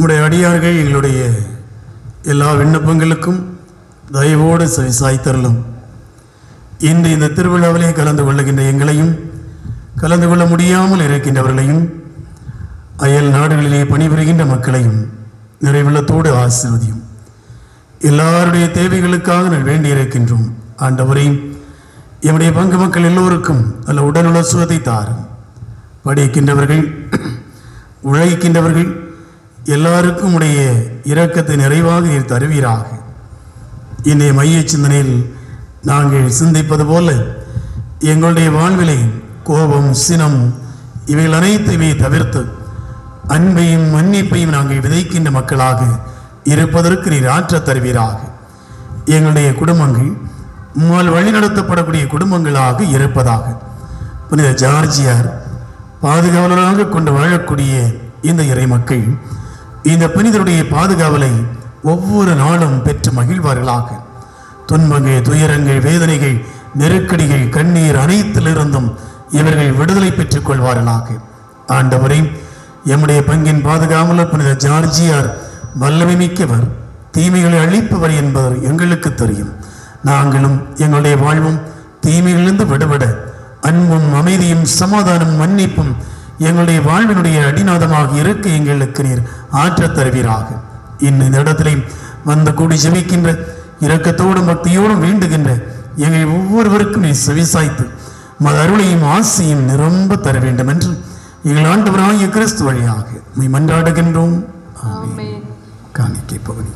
உடைய அடியார்கள் எங்களுடைய எல்லா விண்ணப்பங்களுக்கும் தயவோடு செவிசாய்த்தருளும். இன்று இந்த திருவிழாவிலே கலந்து கொள்ளுகின்ற எங்களையும் கலந்து கொள்ள முடியாமல் இருக்கின்றவர்களையும் அயல் நாடுகளிலே பணிபுரிகின்ற மக்களையும் நிறைவுள்ளத்தோடு ஆசீர்வதியும். எல்லாருடைய தேவைகளுக்காக நான் வேண்டியிருக்கின்றோம். ஆண்டவரையும் எம்முடைய பங்கு மக்கள் எல்லோருக்கும் நல்ல உடலுள்ள சுகத்தை தாரும். படிக்கின்றவர்கள், உழைக்கின்றவர்கள் எல்லாருக்கும் உடைய இரக்கத்தை நிறைவாக நீர் தருவீராக. இன்றைய மைய சிந்தனையில் நாங்கள் சிந்திப்பது போல எங்களுடைய வாழ்விலே கோபம், சினம் இவைகள் அனைத்தையுமே தவிர்த்து அன்பையும் மன்னிப்பையும் நாங்கள் விதைக்கின்ற மக்களாக இருப்பதற்கு நீர் ஆற்றத் தருவீராக. எங்களுடைய குடும்பங்கள் உம்மால் வழிநடத்தப்படக்கூடிய குடும்பங்களாக இருப்பதாக. புனித ஜார்ஜியார் பாதுகாவலராக கொண்டு வாழக்கூடிய இந்த இறை மக்கள் இந்த புனிதருடைய பாதுகாவலை ஒவ்வொரு நாளும் பெற்று மகிழ்வார்களாக. துன்பங்கள், துயரங்கள், வேதனைகள், நெருக்கடிகள், கண்ணீர் அனைத்திலிருந்தும் இவர்கள் விடுதலை பெற்றுக் கொள்வார்களாக. ஆண்டவரை, எம்முடைய பங்கின் பாதுகாவலர் புனித ஜார்ஜியார் வல்லமை மிக்கவர், தீமைகளை அழிப்பவர் என்பவர் எங்களுக்கு தெரியும். நாங்களும் எங்களுடைய வாழ்வும் தீமைகளிலிருந்து விடுபட அன்பும் அமைதியும் சமாதானம் மன்னிப்பும் எங்களுடைய வாழ்வினுடைய அடிநாதமாக இருக்க எங்களுக்கு நீர் ஆற்றத் தருவீராக. இந்த இடத்திலே வந்து கூடி ஜெபிக்கின்ற இரக்கத்தோடும் பக்தியோடும் வேண்டுகின்ற எங்கள் ஒவ்வொருவருக்கும் நீ செவிசாய்த்து மத அருளையும் ஆசையும் நிரம்ப தர வேண்டும் என்று எங்கள் ஆண்டவராகிய கிறிஸ்து வழியாக உம்மை மன்றாடுகின்றோம். ஆமென். காணிக்கை பகுதி.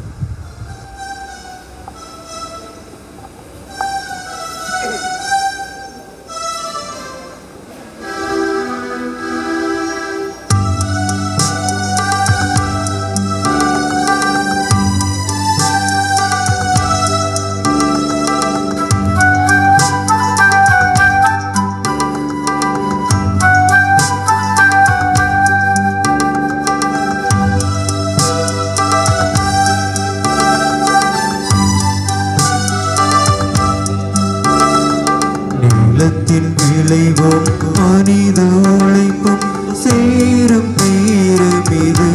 நிலத்தின் விளைவும் மனித உழைப்பும் சேரும் நேரம் இது.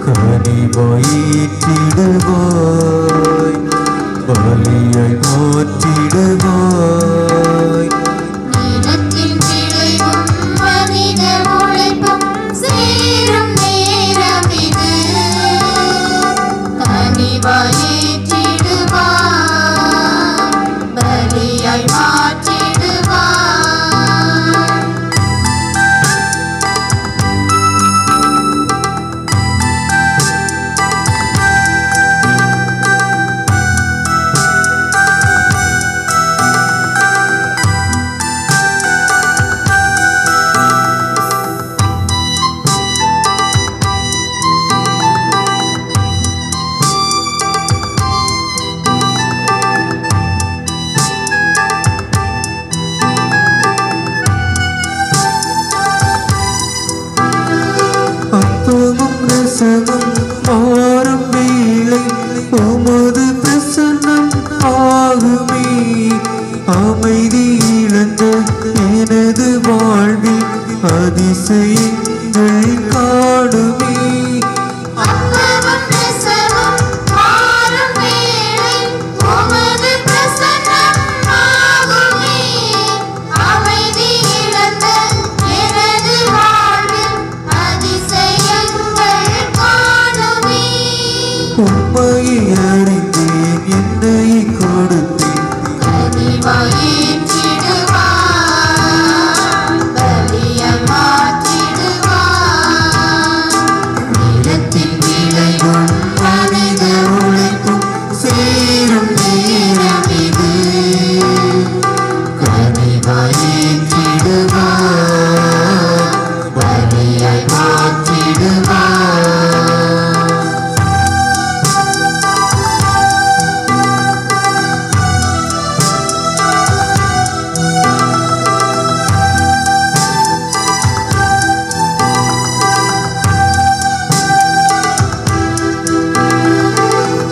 கனிவாயிற்றிடுவாய், பலியை மாற்றிடுவாய். நிலத்தின் விளைவும் மனித உழைப்பும் சேரும் நேரம் இது. கனிவாயிற்றிடுவாய், பலியாய் மாற்றிடுவாய். எங்கள் காணுமே. அப்பமும் ரசமும் மாறும் வேளை உமது பிரசன்னம் ஆகுமே. அமைதி இழந்த எனது வாழ்வில் அதிசயங்கள் காணுமே. உம்மையை அறிந்தேன், என்னை கொடுத்தேன். கனிவாயேற்றிடுவார், பலியாய் மாற்றிடுவார். நிலத்தின் விளைவும் மனித உழைப்பும் சேரும் நேரம் இது. கனிவாயேற்றிடுவார், பலியாய் மாற்றிடுவார்.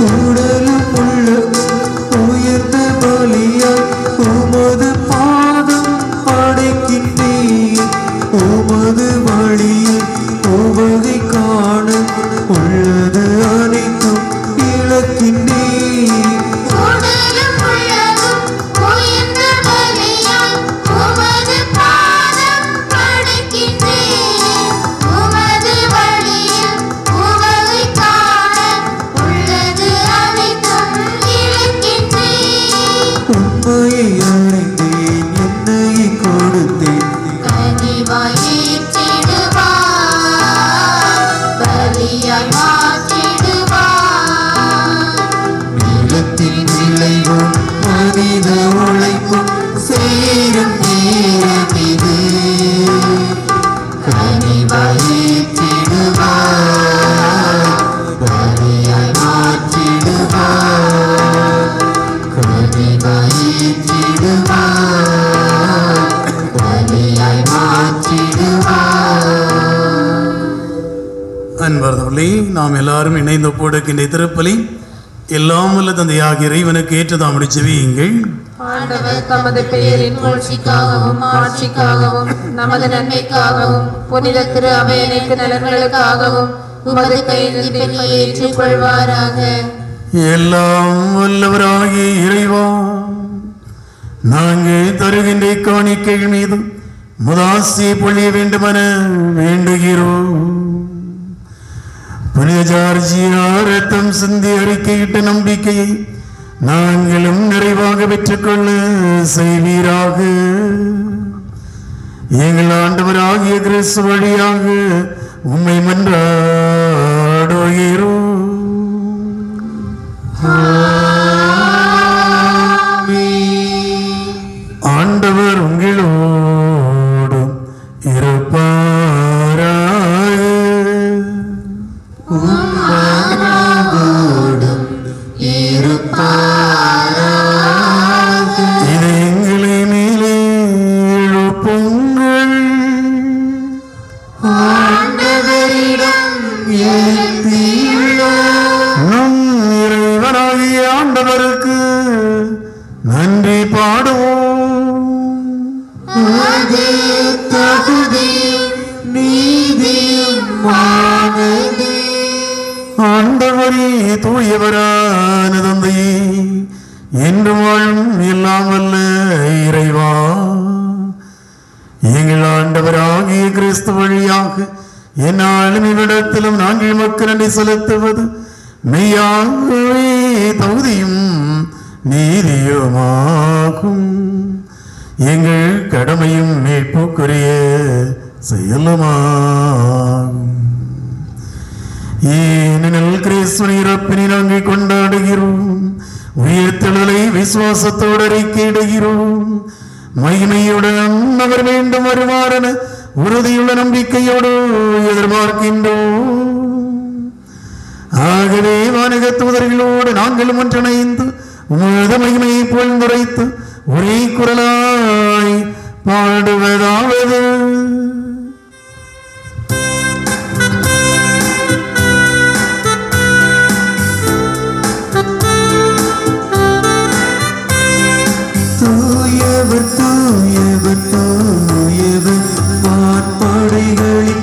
உடலும் உள்ளமும் உயர்ந்த பலியாய் உமது பாதம் படைக்கின்றேன். உமது வழியை உவகை காண உள்ளது அனைத்தும் இழக்கின்றேன். உடலும் உள்ளமும் உயர்ந்த பலியாய் உமது பாதம் படைக்கின்றேன். உமது வழியில் உவகை காண உள்ளது அனைத்தும் இழக்கின்றேன். உம்மையை அறிந்தேன், என்னை கொடுத்தேன். கனிவாயேற்றிடுவார், பலியாய் மாற்றிடுவார். நிலத்தின் விளைவும் மனித உழைப்பும் சேரும் நேரம் இது. கனிவாயேற்றிடுவார், பலியாய் மாற்றிடுவார். கனிவாயேற்றிடுவார், பலியாய் மாற்றிடுவார். அன்பர்களே, நாம் எல்லாரும் இணைந்து போடுகின்ற திருப்பலி எல்லாம் வல்ல தந்தையாகிய இறைவனுக்கு ஏற்றதாம் செவியுங்கள். ஆண்டவர் தமது பெயரின் புகழ்ச்சிக்காகவும் ஆட்சிக்காகவும் நமது நன்மைக்காகவும் புனித திரு அவை அனைத்து நலன்களுக்காகவும் உமது கையில் ஏற்றுக் கொள்வாராக. எல்லாம் வல்லவராகிய இறைவா, நாங்கள் தருகின்ற காணிக்கைகள் மீது முதாசி பொழிய வேண்டுமென வேண்டுகிறோம். புனித ஜார்ஜியா ரத்தம் சிந்தி அறிக்கையிட்ட நம்பிக்கையை நாங்களும் நிறைவாக பெற்றுக்கொள்ள செய்வீராக. எங்கள் ஆண்டவராகிய கிறிஸ்து வழியாக உம்மை மன்றாடுகிறோம். ஆண்டவர் உங்களோடு இருப்பாராக. இது எங்களை மேலே எழுப்புங்கள். நம் இறைவனாகிய ஆண்டவருக்கு நன்றி பாடுவோம். ஆண்டவரே, தூயவரான தந்தையே, என்று வாழும் எல்லாம் வல்ல இறைவா, எங்கள் ஆண்டவராகிய கிறிஸ்து வழியாக என்னாலும் இவ்விடத்திலும் நாங்கள் மக்கள் நன்றி செலுத்துவது மெய்யாகவே தகுதியும் நீதியுமாகும். எங்கள் கடமையும் மீட்புக்குரிய செயலுமாகும். ஏனெனில் கிறிஸ்துவின் இறப்பினை நாங்கள் கொண்டாடுகிறோம், உயிர்த்தெழுதலை விசுவாசத்தோடு அறிக்கையிடுகிறோம். மகிமையுடன் அவர் மீண்டும் வருவாரென உறுதியுள்ள நம்பிக்கையோடு எதிர்பார்க்கின்றோம். ஆகவே வானக தூதர்களோடு நாங்களும் ஒன்றிணைந்து உமது மகிமையை புகழ்ந்துரைத்து ஒரே குரலாய் பாடுவதாவது: தூயவர் தூயவர் தூயவர் வான்படைகளின்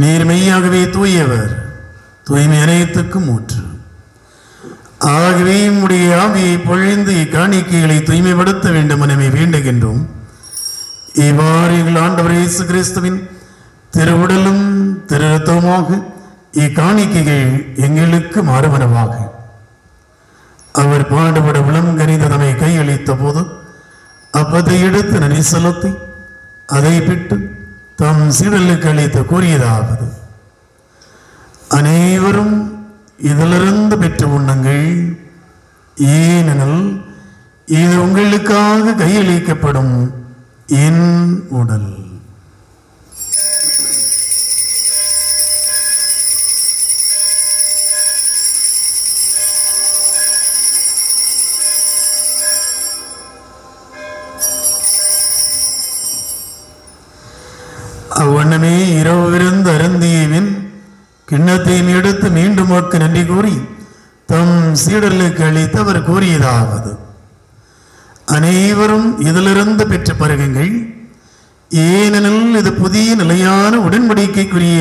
நீர் மெய்யாகவே தூயவர், தூய்மை அனைத்துக்கும் ஊற்று. ஆகவே உம்முடைய ஆவியை பொழிந்து இக்காணிக்கைகளை தூய்மைப்படுத்த வேண்டும் என வேண்டுகின்றோம். இவ்வாறு எங்கள் ஆண்டவர் இயேசு கிறிஸ்துவின் திருவுடலும் திரு இரத்தமுமாக இக்காணிக்கைகள் எங்களுக்கு மாறுவனவாக. அவர் பாடுபட உளம் கனிந்து தம்மை கையளித்த போது அப்பத்தை எடுத்து நன்றி செலுத்தி அதை பிட்டு தம் சீடலுக்கு அளித்து கூறியதாவது: அனைவரும் இதிலிருந்து பெற்று உண்ணுங்கள், ஏனெனில் இது உங்களுக்காக கையளிக்கப்படும் என் உடல். அவ்வண்ணமே இரவு விருந்து அருந்தியவின் கிண்ணத்தையும் எடுத்து மீண்டும் வாக்கு நன்றி கூறி தம் சீடர்களுக்கு அளித்து அவர் கூறியதாவது: அனைவரும் இதிலிருந்து பெற்று பருகுங்கள், ஏனெனில் இது புதிய நிலையான உடன்படிக்கைக்குரிய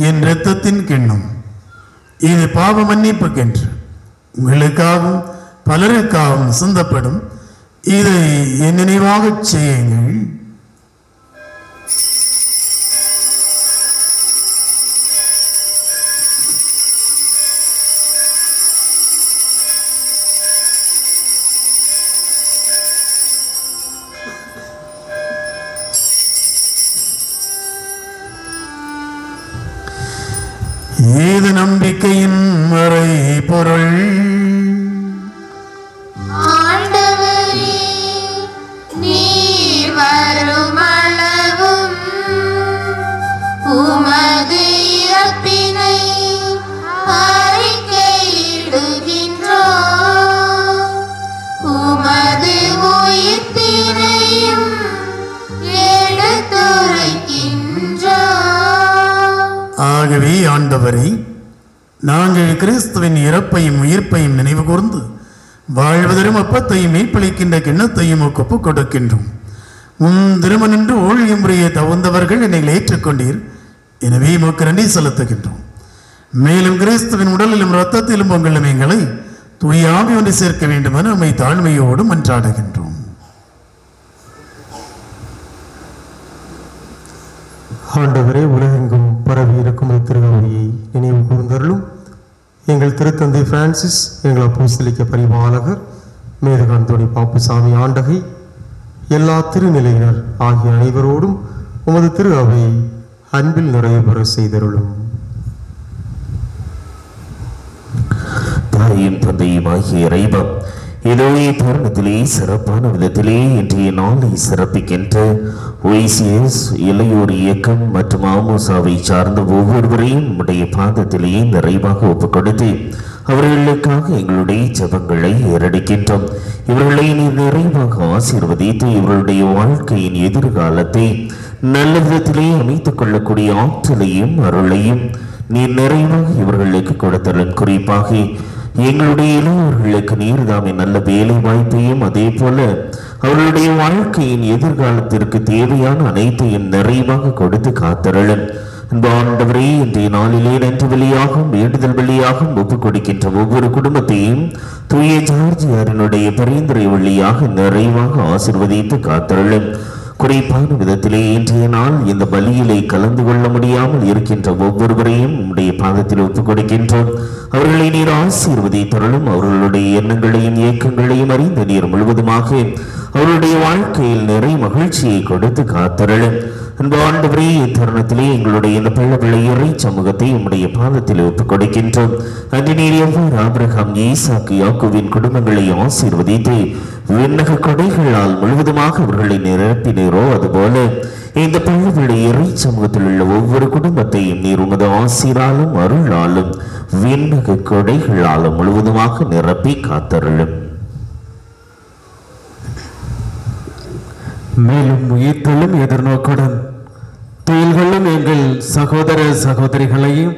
என் இரத்தத்தின் கிண்ணம். இது பாவ மன்னிப்புக்கென்று உங்களுக்காகவும் பலருக்காகவும் சிந்தப்படும். இதை என் நினைவாகச் செய்யுங்கள். ஏது நம்பிக்கையின் மறை பொருள். ஆண்டவரே, நீர் வருமளவும் உமது இறப்பினை அறிக்கையிடுகின்றோம், உமது உயிர்ப்பினையும் எடுத்துரைக்கின்றோம். ஆகவே ஆண்டவரே, நாங்கள் கிறிஸ்துவின் இறப்பையும் உயிர்ப்பையும் நினைவு கூர்ந்து வாழ்வதரும் அப்பத்தையும் மீட்பளிக்கின்ற கிண்ணத்தையும் ஒப்புக் கொடுக்கின்றோம். திருமணன்று ஊழியம் புரிய தகுந்தவர்கள் என்னை ஏற்றுக்கொண்டீர், எனவே உமக்கு நன்றி செலுத்துகின்றோம். மேலும் கிறிஸ்துவின் உடலிலும் இரத்தத்திலும் பொங்கலும் எங்களை தூய ஆவி ஒன்று சேர்க்க வேண்டும் என நம்மை தாழ்மையோடு மன்றாடுகின்றோம். ஆண்டவரே, உலகெங்கும் பரவி இருக்கும் திருவழியை நினைவு கூர்ந்தருளும். எங்கள் திருத்தந்தை பிரான்சிஸ், எங்கள் அப்போஸ்தலிக்க பரிபாலகர் மேதக அந்தோணி பாப்புசாமி ஆண்டகை, எல்லா திருநிலையினர் ஆகிய அனைவரோடும் உமது திரு அவையை அன்பில் நிறைய பெற செய்தருளும். தாயும் தந்தையும் ஆகிய இறைவா, இதோ தருணத்திலே சிறப்பான விதத்திலே இன்றைய நாளை சிறப்பிக்கின்ற ஒய்சிஎஸ் இளையோர் இயக்கம் மற்றும் ஆமோசாவை சார்ந்த ஒவ்வொருவரையும் உடைய பாதத்திலே நிறைவாக ஒப்புக் கொடுத்து அவர்களுக்காக எங்களுடைய ஜெபங்களை ஏறடிக்கின்றோம். இவர்களை நீர் நிறைவாக ஆசீர்வதித்து இவர்களுடைய வாழ்க்கையின் எதிர்காலத்தை நல்ல விதத்திலே அமைத்துக் கொள்ளக்கூடிய ஆற்றலையும் அருளையும் நீர் நிறைவாக இவர்களுக்கு கொடுத்தலும். குறிப்பாக எங்களுடைய இளைஞர்களுக்கு நீர்தாமே நல்ல வேலை வாய்ப்பையும் அதே போல அவர்களுடைய வாழ்க்கையின் எதிர்காலத்திற்கு தேவையான அனைத்தையும் நிறைவாக கொடுத்து காத்தருளும். ஆண்டவரே, இன்றைய நாளிலே நன்றி வழியாகவும் வேண்டுதல் வழியாகவும் ஒப்புக் கொடுக்கின்ற ஒவ்வொரு குடும்பத்தையும் தூய ஜார்ஜியாரினுடைய பரிந்துரை வழியாக நிறைவாக ஆசீர்வதித்து காத்தருளும். குறிப்பான விதத்திலே இன்றைய நாள் இந்த பலியிலே கலந்து கொள்ள முடியாமல் இருக்கின்ற ஒவ்வொருவரையும் உம்முடைய பாதத்தில் ஒப்புக் கொடுக்கின்றோம். அவர்களை நீர் ஆசீர்வதித்தருளும். அவர்களுடைய எண்ணங்களையும் இயக்கங்களையும் அறிந்த நீர் முழுவதுமாக அவருடைய வாழ்க்கையில் நிறை மகிழ்ச்சியை கொடுத்து காத்தருளும். அன்பு ஆண்டவரே, இத்தருணத்திலே எங்களுடைய இந்த பிள்ளை இறை சமூகத்தை உம்முடைய பாதத்தில் ஒப்புக் கொடுக்கின்றோம். அன்று நீர் எவ்வாறு ஆபிரகாம், ஈசாக்கு, யாக்கோவின் குடும்பங்களை ஆசீர்வதித்து விண்ணக கொடைகளால் முழுவதுமாக அவர்களை நிரப்பினீரோ அதுபோல இந்த பிள்ளை இறை சமூகத்தில் உள்ள ஒவ்வொரு குடும்பத்தையும் நீர் உமது ஆசீராலும் அருளாலும் விண்ணக கொடைகளாலும் முழுவதுமாக நிரப்பி காத்தருளும். மேலும் உயிர்த்தலும் எதிர்நோக்குடன் துயில்களும் எங்கள் சகோதர சகோதரிகளையும்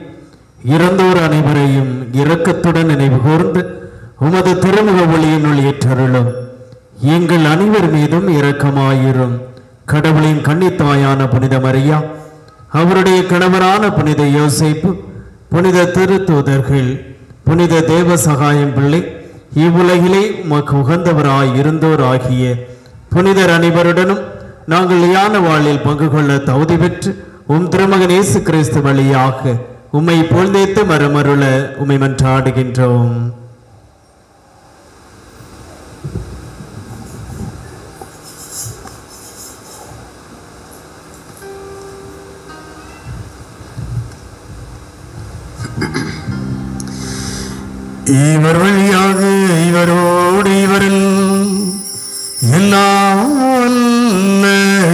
இறந்தோர் அனைவரையும் இரக்கத்துடன் நினைவு கூர்ந்து உமது திருமுக ஒளியினுள் ஏற்றருளும். எங்கள் அனைவர் மீதும் இரக்கமாயிரும். கடவுளின் கன்னித்தாயான புனித மரியா, அவருடைய கணவரான புனித யோசேப்பு, புனித திருத்தூதர்கள், புனித தேவ சகாயம் பிள்ளை, இவ்வுலகிலே உமக்கு உகந்தவராய் இருந்தோர் ஆகிய புனிதர் அனைவருடனும் நாங்கள் யான வாழ்வில் பங்கு கொள்ள தகுதி பெற்று திருமகன் இயேசு கிறிஸ்து வழியாக உம்மை புகழ்ந்தேத்து மரமருள உம்மை மன்றாடுகின்றோம். இவர் வழியாக இவரோடு இவரில் எல்லாம் வல்ல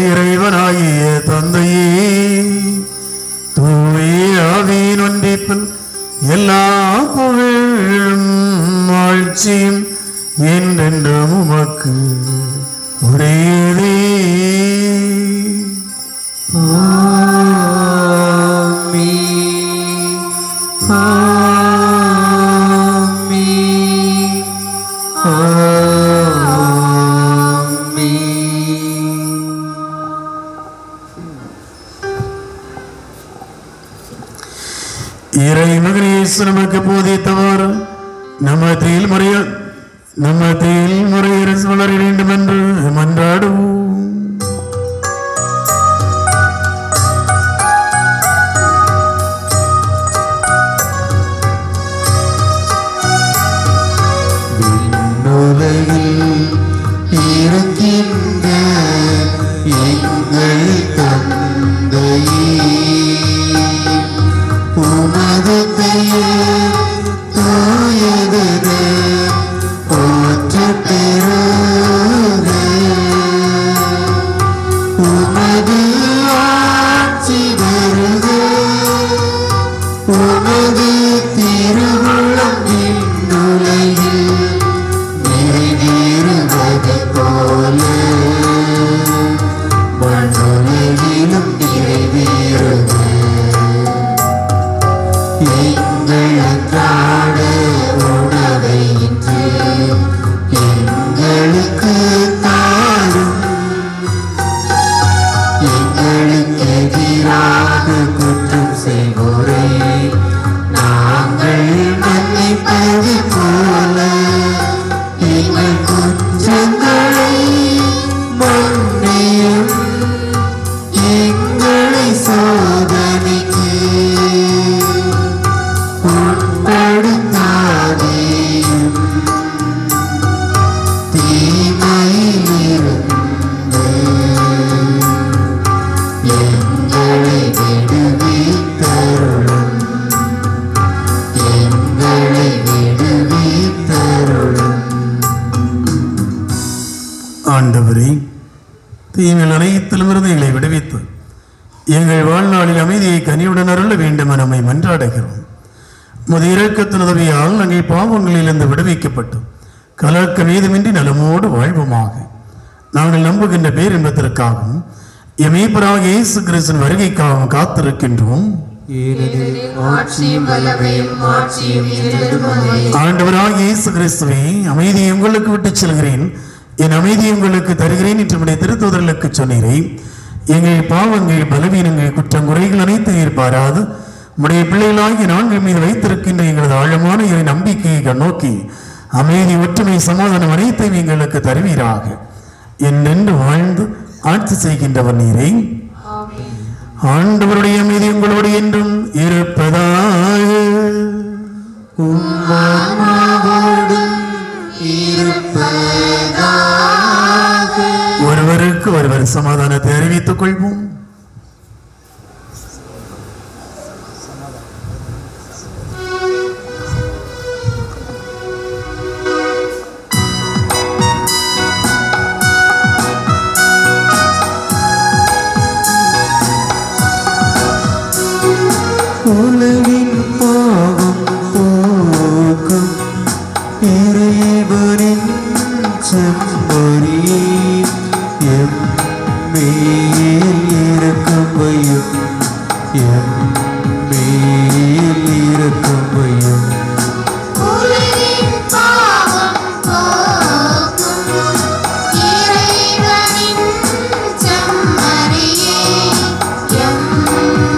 இறைவனாகிய தந்தையே, தூய ஆவியின் ஒன்றிப்பில் எல்லா புகழும் ஆட்சியும் என்றென்றும் உமக்கு உடையதே. இறை மகன் இயேசு நமக்கு போதித்தவாறு நம்மத்தில் முறையரசு வளர வேண்டும் என்று மன்றாடுவோம். இருக்கின்ற எங்கள் தந்தையே, உமது பெயர் தூயதென போற்றப் பெறுக. உமது ஆட்சி வருக. உமது திருவுளம் விண்ணுலகில் நிறைவேறுவது போல மண்ணுலகிலும் நிறைவேறுக. எங்கள் அன்றாட உணவை இன்று எங்களுக்கு தாரும். எங்களுக்கு எதிராக குற்றம் செய்வோரை நாங்கள் மன்னிப்பது போல எங்கள் குற்றங்களை மன்னியும். எங்களை சோதனைக்கு உட்படுத்தாதேயும், தீமையிலிருந்து எங்களை விடுவித்தருளும். எங்களை விடுவித்தருளும். ஆண்டவரே, தீமைகள் அனைத்திலுமிருந்து எங்களை விடுவித்து எங்கள் வாழ்நாளில் அமைதியை கனியுடன் அருள வேண்டும் என நம்மை மன்றாடுகிறோம். முது இரக்கத்தின் உதவியால் நாங்கள் பாவங்களிலிருந்து விடுவிக்கப்பட்டு கலக்க மீதுமின்றி நலமோடு வாழ்வோமாக. நாங்கள் நம்புகின்ற பேரின்பத்திற்காகவும் எமீப்பராக இயேசு கிறிஸ்துவின் வருகைக்காகவும் காத்திருக்கின்றோம். ஆண்டவராக இயேசு கிறிஸ்துவே, அமைதியை உங்களுக்கு விட்டுச் செல்கிறேன், என் அமைதியை உங்களுக்கு தருகிறேன் என்று நம்முடைய திருத்தூதர்களுக்கு சொன்னீரேன். எங்கள் பாவங்கள், பலவீனங்கள், குற்றங்குறைகள் அனைத்தையும் ஏற்பாராது உடைய பிள்ளைகளாகிய நாங்கள் மீது வைத்திருக்கின்ற எங்களது ஆழமான இறை நம்பிக்கையை கண்ணோக்கி அமைதி, ஒற்றுமை, சமாதானம் அனைத்தையும் எங்களுக்கு தருவீராக. என்னென்று வாழ்ந்து ஆட்சி செய்கின்றவர் நீரே. ஆண்டவருடைய அமைதி உங்களோடு என்றும் இருப்பதாக. ஒருவருக்கு ஒருவர் சமாதானத்தை அறிவித்துக் கொள்வோம். உலகின் பாவம் போக்கும் இறைவனின் செம்மறியே, எம்மேல் இரக்கமையும், எம்மேல் இரக்கமையும். உலகின் பாவம் போக்கும் இறைவனின் செம்மறியே, எம்மேல்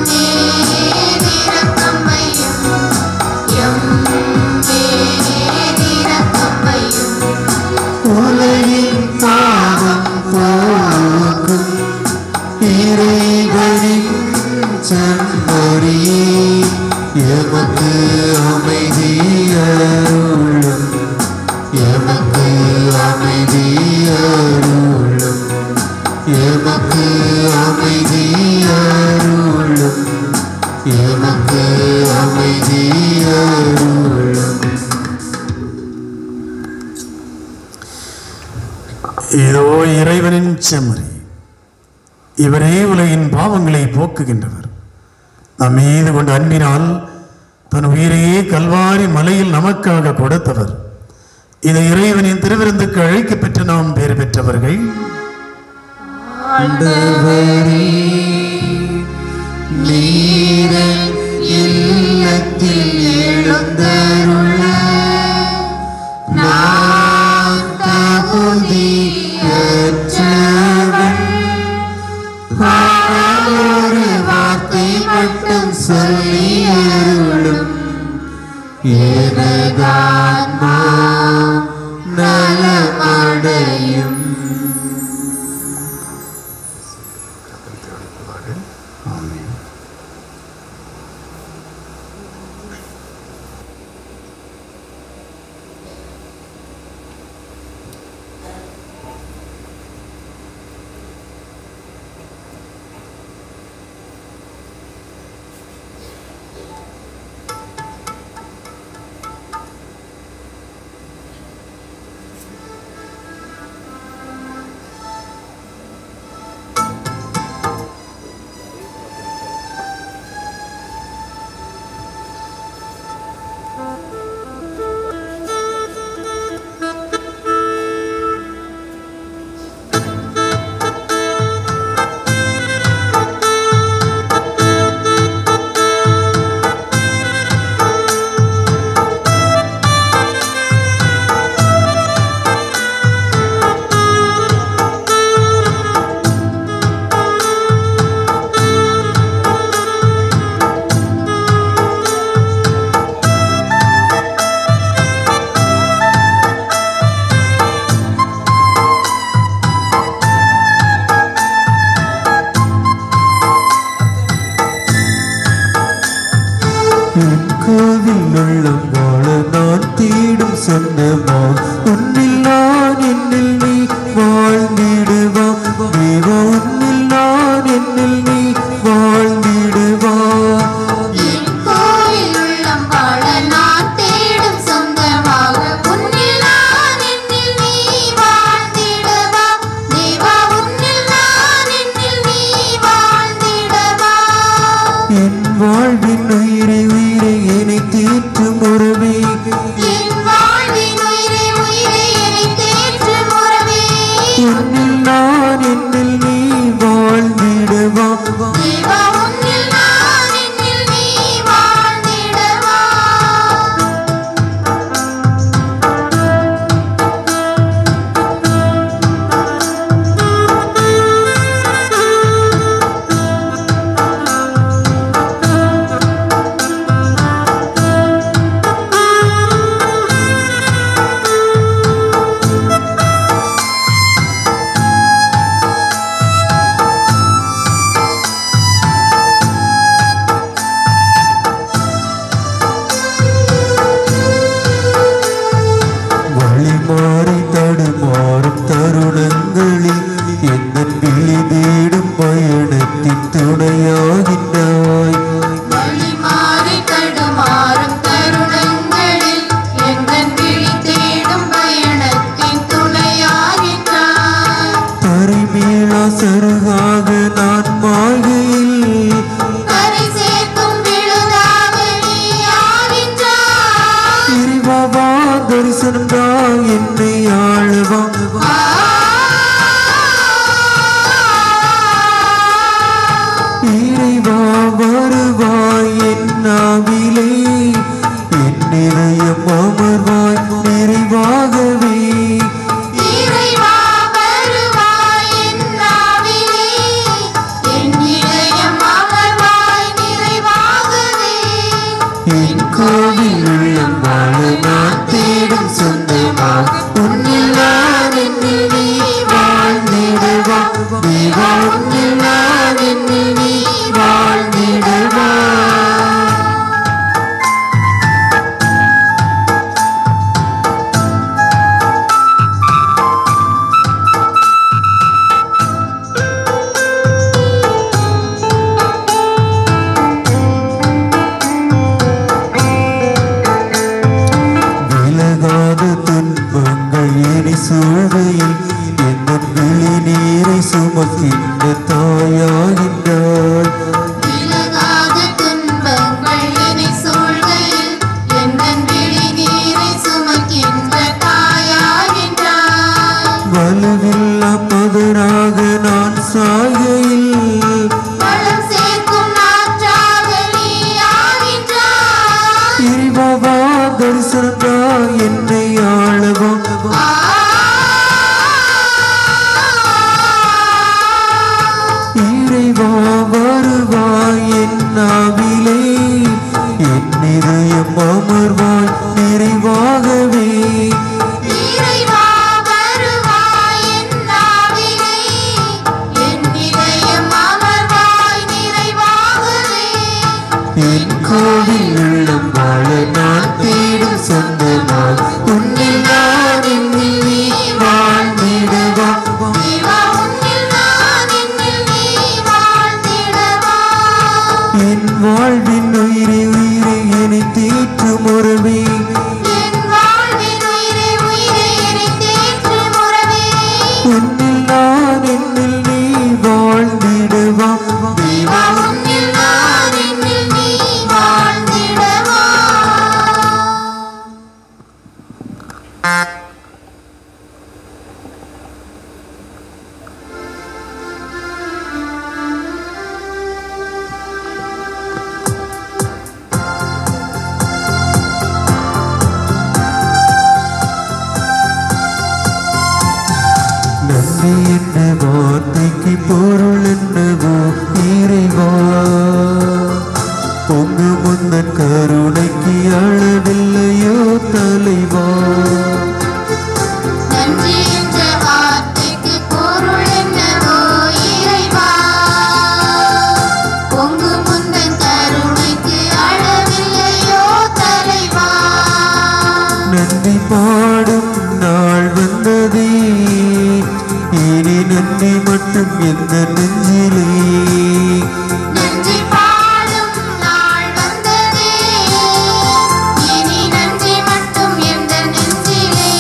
இதோ இறைவனின் செம்மறி, இவரே உலகின் பாவங்களை போக்குகின்றவர். நம் மீது கொண்ட அன்பினால் தன் உயிரையே கல்வாரி மலையில் நமக்காக கொடுத்தவர். இதை இறைவனின் திருவிருந்துக்கு அழைக்க பெற்று நாம் பேர் பெற்றவர்கள். இல்லத்தில் எழுந்தருள நான் தகுதியற்றவன். ஒரு வார்த்தை மட்டும் சொல்லி அருளும், எனதான்மா நலமடையும். கோவில் உள்ளம் வாழ நான் தேடும் சொந்தமா, உன்னில் நான் என்னில் நீ வாழ்ந்திடுவா. தேவா உன்னில் நான் என்னில் நீ வாழ்ந்திடுவா. கோவில் உள்ளம் வாழ நான் தேடும் சொந்தமாக, உன்னில் நான் என்னில் நீ வாழ்ந்திடவா. தேவா உன்னில் நான் என்னில் நீ வாழ்ந்திடவா. என் வாழ்வின் உயிரை உயிரை என்னை தேற்றும் உறவே, என் வாழ்வின் உயிரே உயிரே என்னை தேற்றும் உறவே. உன்னில் நான் என்னில் நீ வாழ்ந்திடுவா. தேவா உன்னில் நான் என்னில் நீ வாழ்ந்திடவா. வழி மாறி தடுமாறும் தருணங்களில் என்னன் விழி தேடும் பயணத்தின் துணையாகின்றாய். வழி மாறி தடுமாறும் தருணங்களில் எந்தன் விழி தேடும் பயணத்தின் துணையாகின்றாய். தரிமேளா சருகாக நான் மாகையில் கரை சேர்க்கும் விழுதாக நீ ஆகின்றாய். இறைவா தரிசனம் தான் என்னை ஆளவா. இறைவா வருவாய் என் நாவிலே, என் இதயம் அமர்வாய் நிறைவாகவே. இறைவா வருவாய் என் நாவிலே, என் இதயம் அமர்வாய் நிறைவாகவே. என் கோவில் உள்ளம் வாழ நான் தேடும் சொந்தமா, உன்னில் நான் என்னில் நீ வாழ்ந்திடுவா. தேவா உன்னில் நான் என்னில் நீ வாழ்ந்திடுவா. விலகாத துன்பங்கள் இனி சூழ்கையில் சுமக்கின்ற தாயாகின்றாய். விலகாத துன்பங்கள் என்னை சூழ்கையில் எந்தன் விழி நீரை சுமக்கின்ற தாயாகின்றாய். வலுவில்லா பதராக நான் சாகையில் வளம் சேர்க்கும் நாற்றாக நீ ஆகின்றாய். இறைவா தரிசனத்தா என்னை ஆளவா. இறைவா வருவாய் என் நாவிலே, என் இதயம் அமர்வாய் நிறைவாகவே. இறைவா வருவாய் என் நாவிலே, என் இதயம் அமர்வாய் நிறைவாகவே. என் கோவில் உள்ளம் வாழ நான் தேடும் சொந்தமாய் உன்னில் நான் என்னில் நீ வாழ்ந்திடவா. தேவா உன்னில் நான் என்னில் நீ வாழ்ந்திடவா. என் வாழ்வின் உயிரை உயிரை என்னை தேற்றும் உறவே. என் வாழ்வின் உயிரே உயிரே என்னை தேற்றும் உறவே. உன்னில் நான் என்னில் நீ வாழ்ந்திடவா. தேவா உன்னில் நான் என்னில் நீ வாழ்ந்திடவா. நன்றி என்ற வார்த்தைக்கு பொருள் என்னவோ இறைவா. பொங்கு முந்தன் கருணைக்கு அளவில்லையோ தலைவா. நன்றி என்ற வார்த்தைக்கு பொருள் என்னவோ இறைவா. பொங்கு முந்தன் கருணைக்கு அளவில்லையோ தலைவா. நன்றி பாடும் நாள் வந்ததே, இனி நன்றி மட்டும் எந்த நெஞ்சிலே. நன்றி பாடும் நாள் வந்ததே, இனி நன்றி மட்டும் எந்த நெஞ்சிலே.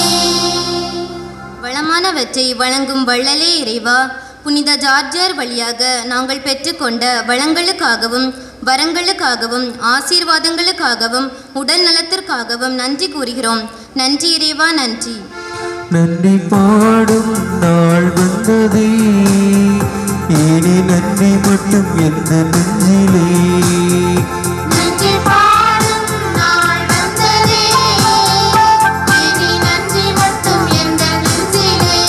வளமானவற்றை வழங்கும் வள்ளலே இறைவா, புனித ஜார்ஜியர் வழியாக நாங்கள் பெற்றுக்கொண்ட வளங்களுக்காகவும் வரங்களுக்காகவும் ஆசீர்வாதங்களுக்காகவும் உடல் நலத்திற்காகவும் நன்றி கூறுகிறோம். நன்றி இறைவா, நன்றி. நன்றி பாடும் நாள் வந்ததே, இனி நன்றி மட்டும் எந்த நெஞ்சிலே. நன்றி பாடும் நாள் வந்ததே, இனி நன்றி மட்டும் எந்த நெஞ்சிலே.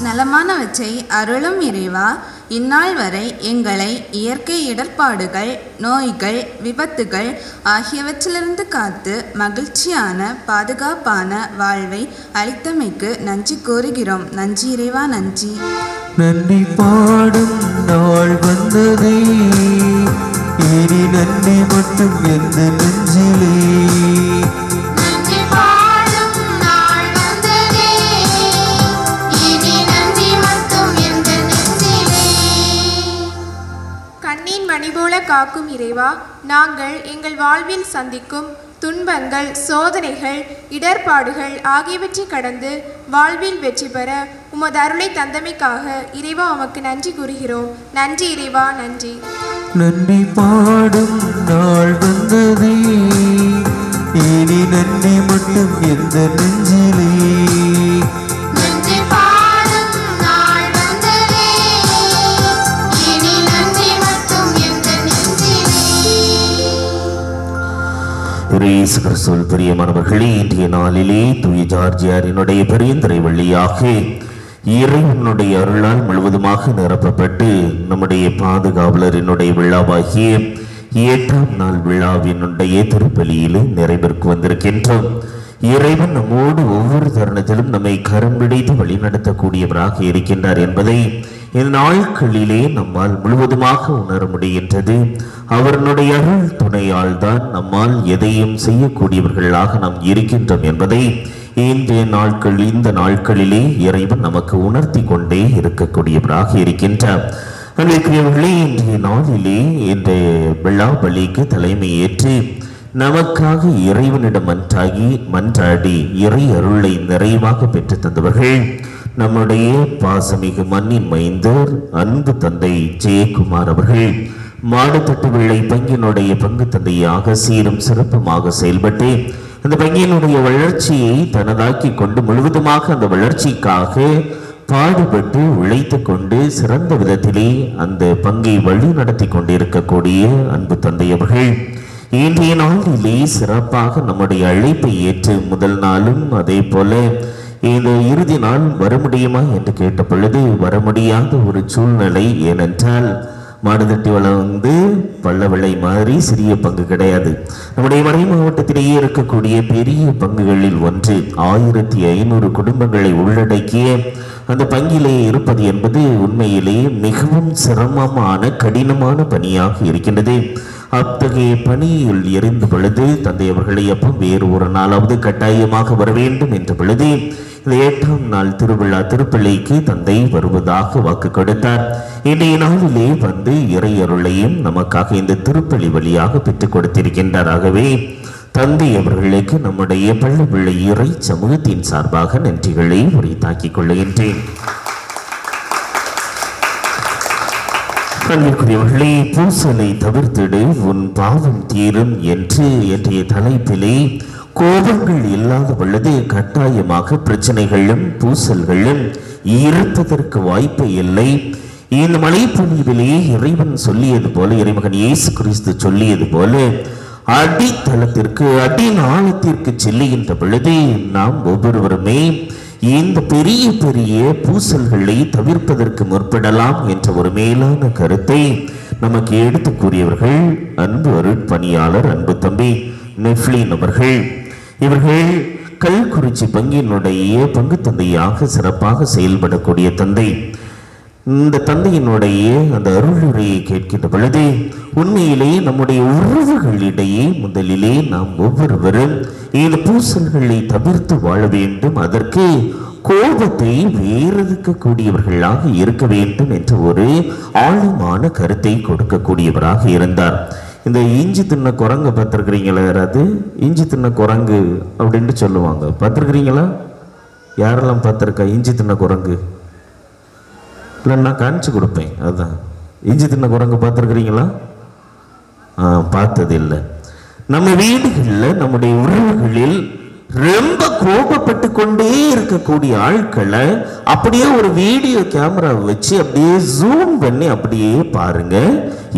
நலமானவற்றை அருளும் இறைவா, இந்நாள் வரை எங்களை இயற்கை இடர்பாடுகள், நோய்கள், விபத்துகள் ஆகியவற்றிலிருந்து காத்து மகிழ்ச்சியான பாதுகாப்பான வாழ்வை அளித்தமைக்கு நன்றி கூறுகிறோம். நன்றி இறைவா, நன்றி. நன்றி பாடும் நாள் வந்ததே, இனி நன்றி மட்டும் எந்த நெஞ்சிலே. நன்றி பாடும் நாள் வந்ததே, இனி நன்றி மட்டும் எந்த நெஞ்சிலே. கண்ணின் மணி போல காக்கும் இறைவா, நாங்கள் எங்கள் வாழ்வில் சந்திக்கும் துன்பங்கள், சோதனைகள், இடர்பாடுகள் ஆகியவற்றை கடந்து வாழ்வில் வெற்றி பெற உமது அருளை தந்தமைக்காக இறைவா உமக்கு நன்றி கூறுகிறோம். நன்றி இறைவா, நன்றி. நன்றி பாடும் நாள் வந்ததே, இனி நன்றி மட்டும் எந்த நெஞ்சிலே. நன்றி பாடும் நாள் வந்ததே, இனி நன்றி மட்டும் எந்த நெஞ்சிலே. இயேசு கிறிஸ்துவில் பிரியமானவர்களே, இன்றைய நாளிலே தூய ஜார்ஜியாரினுடைய பெரியந்திரை வழியாக இறைவனுடைய அருளால் முழுவதுமாக நிரப்பப்பட்டு நம்முடைய பாதுகாவலரினுடைய விழாவாகிய 8ஆம் நாள் விழாவினுடைய திருப்பலியிலே நிறைவிற்கு வந்திருக்கின்றோம். இறைவன் நம்மோடு ஒவ்வொரு தருணத்திலும் நம்மை கரம் பிடித்து வழிநடத்தக்கூடியவராக இருக்கின்றார் என்பதை இந்த நாட்களிலே நம்மால் முழுவதுமாக உணர முடிகின்றது. அவருடைய அருள் துணையால் தான் நம்மால் எதையும் செய்யக்கூடியவர்களாக நாம் இருக்கின்றோம் என்பதை இந்த நாட்களிலே இறைவன் நமக்கு உணர்த்தி கொண்டே இருக்கக்கூடியவராக இருக்கின்றார். அன்றைக்குரியவர்களே, இன்றைய நாளிலே இந்த விழா பலிக்கு தலைமை ஏற்று நமக்காக இறைவனிடம் மன்றாடி இறை அருளை நிறைவாக பெற்று தந்தவர்கள் நம்முடைய பாசமிகு மண்ணின் மைந்தர் அன்பு தந்தை ஜெயக்குமார் அவர்கள் மாடுதட்டு வெள்ளை பங்கினுடைய பங்கு தந்தையாக சீரும் சிறப்புமாக செயல்பட்டு அந்த பங்கினுடைய வளர்ச்சியை தனதாக்கி கொண்டு முழுவதுமாக அந்த வளர்ச்சிக்காக பாடுபட்டு உழைத்து கொண்டு சிறந்த விதத்திலே அந்த பங்கை வழி நடத்தி கொண்டிருக்கக்கூடிய அன்பு தந்தை அவர்கள் இன்றைய நாளிலே சிறப்பாக நம்முடைய அழைப்பை ஏற்று முதல் நாளும் அதே போல இந்த இறுதி நாள் வர முடியுமா என்று கேட்ட பொழுது வர முடியாத ஒரு சூழ்நிலை. ஏனென்றால் மாடுதட்டி வளர்ந்து பள்ள விளை மாதிரி சிறிய பங்கு கிடையாது. நம்முடைய மறை மாவட்டத்திலேயே இருக்கக்கூடிய பெரிய பங்குகளில் ஒன்று 1500 குடும்பங்களை உள்ளடக்கிய அந்த பங்கிலே இருப்பது என்பது உண்மையிலேயே மிகவும் சிரமமான கடினமான பணியாக இருக்கின்றது. அத்தகைய பணியில் எரிந்த பொழுது தந்தை அவர்களை அப்போ வேறு ஒரு நாளாவது கட்டாயமாக வர வேண்டும் என்ற பொழுது இந்த 8ஆம் நாள் திருவிழா திருப்பள்ளிக்கு தந்தை வருவதாக வாக்கு கொடுத்தார். இன்றைய நாளிலே வந்து இறை அருளையும் நமக்காக இந்த திருப்பள்ளி வழியாக பெற்றுக் கொடுத்திருக்கின்றார். ஆகவே தந்தை அவர்களுக்கு நம்முடைய பள்ளி இறை சமூகத்தின் சார்பாக நன்றிகளை உரித்தாக்கிக் கொள்ளுகின்றேன். அன்பிற்குரியவர்களே, பூசலை தவிர்த்திடு உன் பாவம் தீரும் என்று இன்றைய தலைப்பிலே கோபங்கள் இல்லாத பொழுது கட்டாயமாக பிரச்சனைகளும் பூசல்களும் இருப்பதற்கு வாய்ப்பு இல்லை. இந்த மலைப்பொழிவிலே இறைவன் சொல்லியது போல, இறைமகன் இயேசு கிறிஸ்து சொல்லியது போல அடித்தளத்திற்கு அடிநாளத்திற்கு செல்லுகின்ற பொழுது நாம் ஒவ்வொருவருமே இந்த பெரிய பெரிய பூசல்களை தவிர்ப்பதற்கு முற்படலாம் என்ற ஒரு மேலான கருத்தை நமக்கு எடுத்து கூறியவர்கள் அன்பு அருட்பணியாளர் அன்பு தம்பி நெஃப்லின் அவர்கள். இவர்கள் கல்குறிச்சி பங்கினுடைய பங்கு தந்தையாக சிறப்பாக செயல்படக்கூடிய தந்தை. இந்த தந்தையினுடைய அந்த அருளுரையை கேட்கின்ற பொழுது உண்மையிலே நம்முடைய உறவுகளிடையே முதலிலே நாம் ஒவ்வொருவரும் இந்த பூசல்களை தவிர்த்து வாழ வேண்டும். அதற்கு கோபத்தை வேறெடுக்கக்கூடியவர்களாக இருக்க வேண்டும் என்ற ஒரு ஆழமான கருத்தை கொடுக்கக்கூடியவராக இருந்தார். இந்த இஞ்சி தின்ன குரங்கு பார்த்துருக்குறீங்களா? யாராவது இஞ்சி தின்ன குரங்கு அப்படின்ட்டு சொல்லுவாங்க. பார்த்துருக்குறீங்களா? யாரெல்லாம் பார்த்துருக்கா இஞ்சி தின்ன குரங்கு? இல்லை, நான் காமிச்சு கொடுப்பேன். அதுதான் இஞ்சி தின்ன குரங்கு பார்த்துருக்குறீங்களா? பார்த்தது இல்லை. நம்ம வீடுகளில் நம்முடைய உறவுகளில் ரொம்ப கோபப்பட்டு கொண்டே இருக்கக்கூடிய ஆட்களை அப்படியே ஒரு வீடியோ கேமரா வச்சு அப்படியே ஜூம் பண்ணி அப்படியே பாருங்க,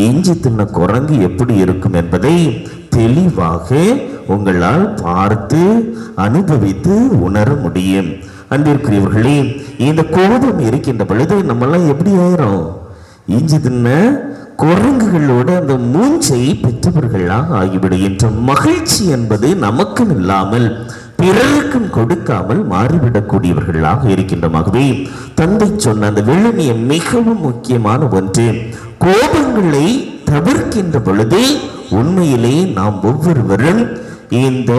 இஞ்சி தின்ன குரங்கு எப்படி இருக்கும் என்பதை தெளிவாக உங்களால் பார்த்து அனுபவித்து உணர முடியும். அன்பிற்குரியவர்களே, இந்த கோபம் இருக்கின்ற பொழுது நம்மெல்லாம் எப்படி ஆயிரும்? இஞ்சி தின்ன குரங்குகளோட அந்த மூஞ்சை பெற்றவர்களாக ஆகிவிடுகின்ற மகிழ்ச்சி என்பது நமக்கும் இல்லாமல் பிறருக்கும் கொடுக்காமல் மாறிவிடக்கூடியவர்களாக இருக்கின்றமாகவே தந்தை சொன்ன அந்த வெள்ளனியம் மிகவும் முக்கியமான ஒன்று. கோபங்களை தவிர்க்கின்ற பொழுது உண்மையிலே நாம் ஒவ்வொருவரும் இந்த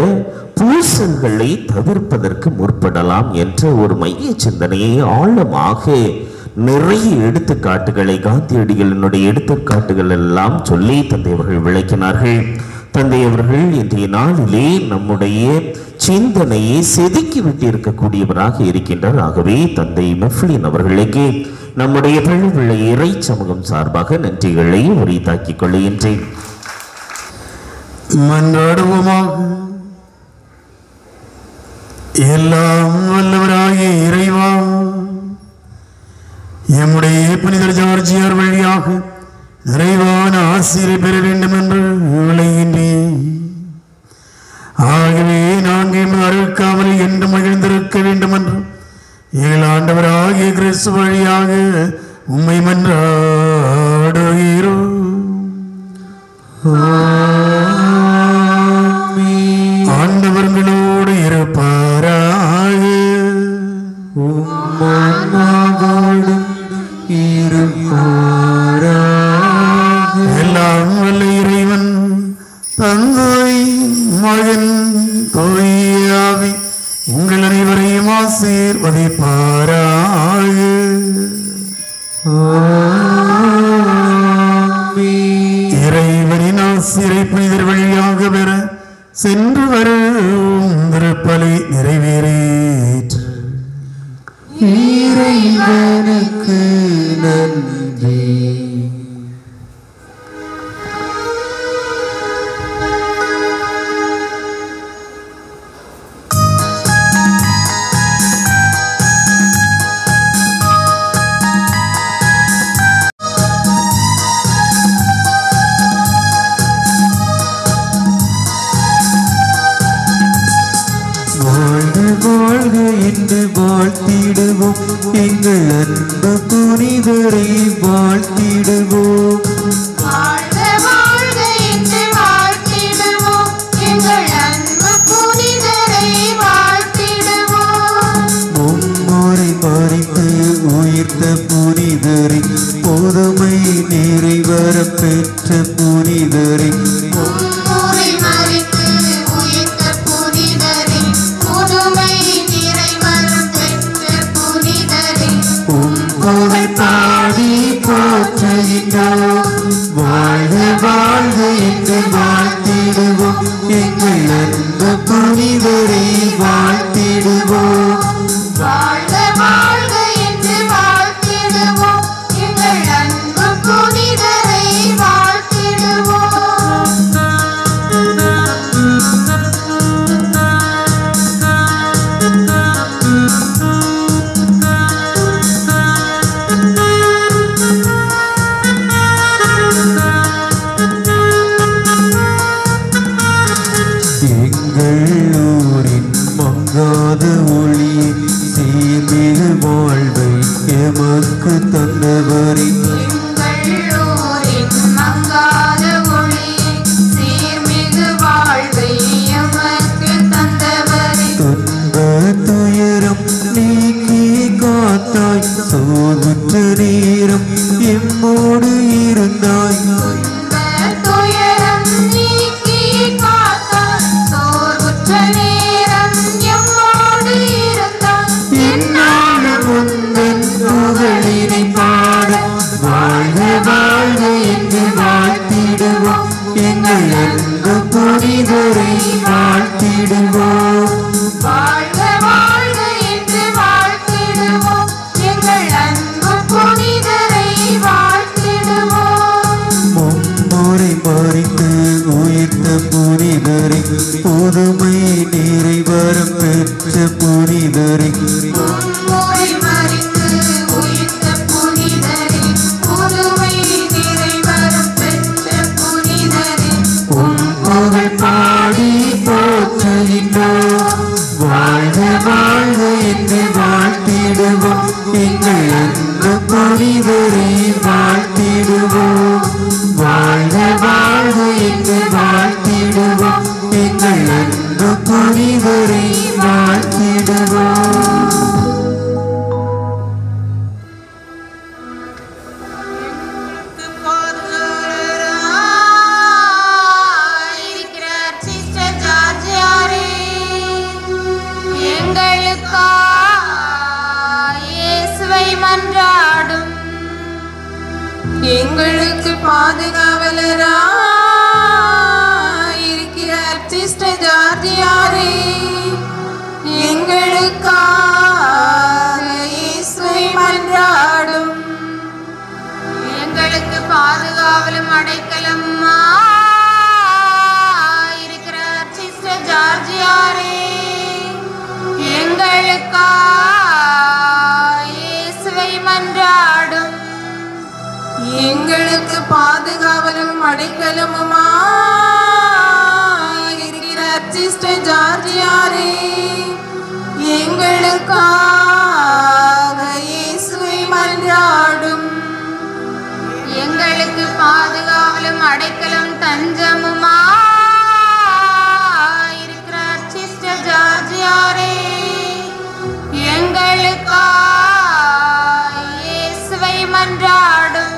பூசல்களை தவிர்ப்பதற்கு முற்படலாம் என்ற ஒரு மைய சிந்தனையை ஆழமாக நிறைய எடுத்துக்காட்டுகளை காந்தியடிகளினுடைய எடுத்துக்காட்டுகள் எல்லாம் சொல்லி தந்தை அவர்கள் விளக்கினார்கள். தந்தை அவர்கள் இன்றைய நாளிலே நம்முடைய சிந்தனையை செதுக்கி விட்டு இருக்கக்கூடியவராக இருக்கின்றார். ஆகவே தந்தை மெஃப்லின் அவர்களுக்கு நம்முடைய பள்ளிப்பிள்ளை இறை சமூகம் சார்பாக நன்றிகளை உரித்தாக்கிக் கொள்கின்றேன். மன்றாடுவோமாக. எல்லாம் வல்லவராகிய இறைவா, எம்முடைய புனிதர் ஜார்ஜியார் வழியாக நிறைவான ஆசிரியை பெற வேண்டும் என்று விளைகின்றேன். ஆகவே நாங்கள் அருட்காவலை என்று மகிழ்ந்திருக்க வேண்டும் என்று எங்கள் ஆண்டவராகிய கிறிஸ்து வழியாக உம்மை மன்றாடுகிறோம். ஆண்டவர்களோடு இருப்பாராக. எல்லாம் வல்ல இறைவன் தந்தை மகன் தூயாவி உங்கள் அனைவரையும் ஆசீர்வதிப்பாராக. இறைவனின் ஆசிரை புனிதர் வழியாக பெற சென்று வரும் திருப்பலி நிறைவேறேற்று. இறைவனுக்கு நன்றி. வாழ்க என்று வாழ்த்திடுவோம், எங்கள் அன்பு புனிதரை வாழ்த்திடுவோம். வாழ்க வாழ்க என்று வாழ்த்திடுவோம், எங்கள் அன்பு புனிதரை வாழ்த்திடுவோம். மும்முறை மறித்து உயிர்த்த புனிதரை, பொதுமை நிறைவர பெற்ற புனிதரை, மும்முறை மறித்து உயிர்த்த புனிதரை, புதுமை நிறைவரம் பெற்ற புனிதரை, புகழ் பாடி போற்றுகின்றோம். வாழ்க வாழ்க என்று வாழ்த்திடுவோம், எங்கள் அன்பு புனிதரை வாழ்த்திடுவோம். வாழ்க வாழ்க என்று வாழ்த்திடுவோம், எங்கள் அன்பு புனிதரை வாழ்த்திடுவோம். எங்கள் ஊரின் மங்காத ஒளியை, சீர்மிகு வாழ்வை எமக்கு தந்தவரை, எங்கள் ஊரின் மங்காத ஒளியை, சீர்மிகு வாழ்வை எமக்கு தந்தவரே, துன்ப துயரம் நீக்கி காத்தாய், சோர்வுற்ற நேரம் எம்மோடு இருந்தாய். துயரம் நீக்கி காத்தாய், சோர்வுற்ற நேரம் எம்மோடு இருந்தாய். என்னாலும் உந்தன் புகழினை பாட, வாழ்க வாழ்க என்று வாழ்த்திடுவோம், எங்கள் அன்பு புனிதரை வாழ்த்திடுவோம். வாழ்க வாழ்க என்று வாழ்த்திடுவோம், எங்கள் அன்பு புனிதரை வாழ்த்திடுவோம். மும்முறை மறித்து உயிர்த்த புனிதரை, புதுமை நிறைவரம் பெற்ற புனிதரை, மும்முறை மறித்து உயிர்த்த புனிதரை, புதுமை நிறைவரம் பெற்ற புனிதரை, புகழ் பாடி போற்றுகின்றோம். வாழ்க வாழ்க என்று வாழ்த்திடுவோம், எங்கள் அன்பு புனிதரை வாழ்த்திடுவோம். வாழ்க வாழ்க என்று வாழ்த்திடுவோம், எங்கள் அன்பு புனிதரை வாழ்த்திடுவோம். இருக்கிறார் சிஸ்டர் ஜார்ஜியாரே, எங்களுக்காக இயேசுவை மன்றாடும். எங்களுக்கு பாதுகாவலராய் இருக்கிறார் சிஸ்டர் ஜார்ஜியாரே, எங்களுக்காக இயேசுவை மன்றாடும். எங்களுக்கு பாதுகாவலும் அடைக்கலமா இருக்கிறார் சிஸ்டர் ஜார்ஜியாரே, எங்களுக்காக இயேசுவை மன்றாடும். எங்களுக்கு பாதுகாவலும் அடைக்கலமுமா இருக்கிறார் சிஸ்டர் ஜார்ஜியாரே, எங்களுக்காக இயேசுவை மன்றாடும். எங்களுக்கு பாதுகாவலும் அடைக்கலம் தஞ்சமுமா இருக்கிறார் சிஸ்டர் ஜார்ஜியாரே, எங்களுக்காக இயேசுவை மன்றாடும்.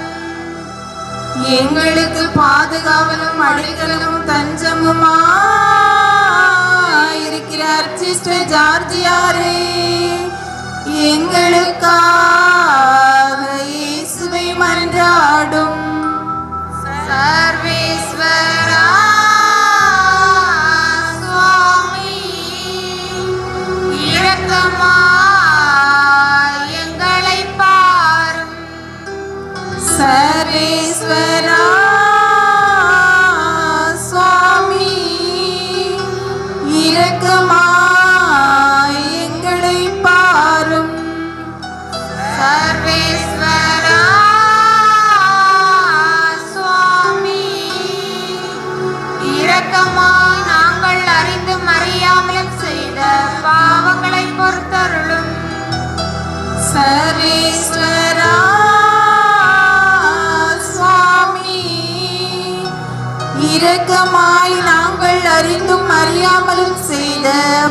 எங்களுக்கு பாதுகாவலும் அடைக்கலும் தஞ்சமுமா இருக்கிறார் சிஸ்டர் ஜார்ஜியாரே, எங்களுக்காக இயேசுவை மன்றாடும். சர்வேஸ்வரா சுவாமி, இரக்கமாய் எங்களை சர்வேஸ்வரா சுவாமி, இரக்கமாய் நாங்கள் அறிந்தும் அறியாமலும் செய்த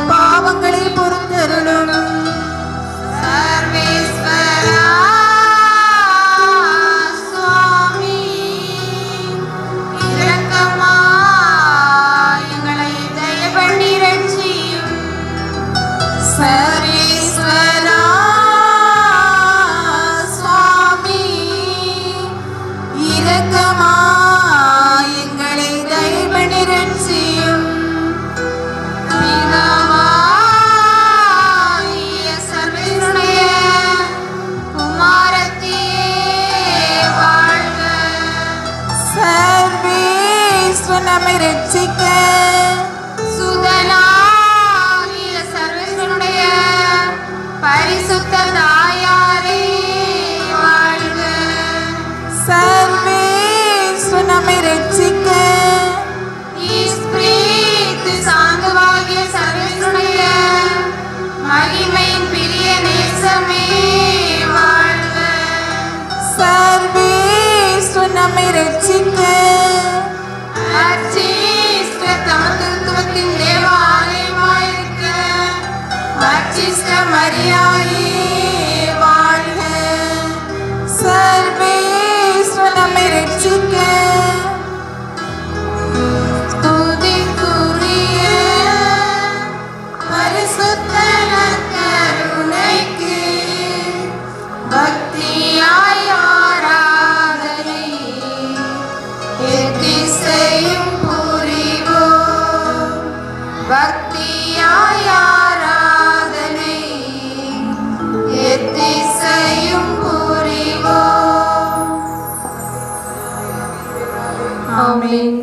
பாவங்களை பொறுத்தருளும். சர்வேஸ்வரா சுவாமி, இரக்கமாய் எங்களை தயவண்ணி ரட்சியும். சர்வேஸ்வரா சுவாமி, இரக்கமாய் எங்களை தயவண்ணி ரட்சியும். பிதாவாகிய சர்வேஸ்வருடைய குமாரத்தியே வாழ்க. சர்வேஸ்வரன் நம்மை ரட்சிக்க. சுதனாகிய சர்வேஸ்வரனுடைய பரிசுத்த தாயாரே வாழ்க. சர்வேஸ்வரன் நம்மை ரட்சிக்க. ஈஸ்பிரித்து சாந்தமாகிய சர்வேஸ்வரனுடைய மகிமையின் பிரிய நேசமே வாழ்க. சர்வேஸ்வரன் நம்மை ரட்சிக்க. அர்ச்சிஷ்ட தமத்துவத்தின் தேவாலயமாயிருக்க அர்ச்சிஷ்ட மரியாயே வாழ்க. சர்வேஸ்வரன் நம்மை ரட்சிக்க. துதிக்குரிய பரிசுத்த நற்கருணைக்கு பக்தியாய் ஆராதனை எத்திசையும் புரிவோம். பக்தியாய் ஆராதனை எத்திசையும் புரிவோம். ஆமென்.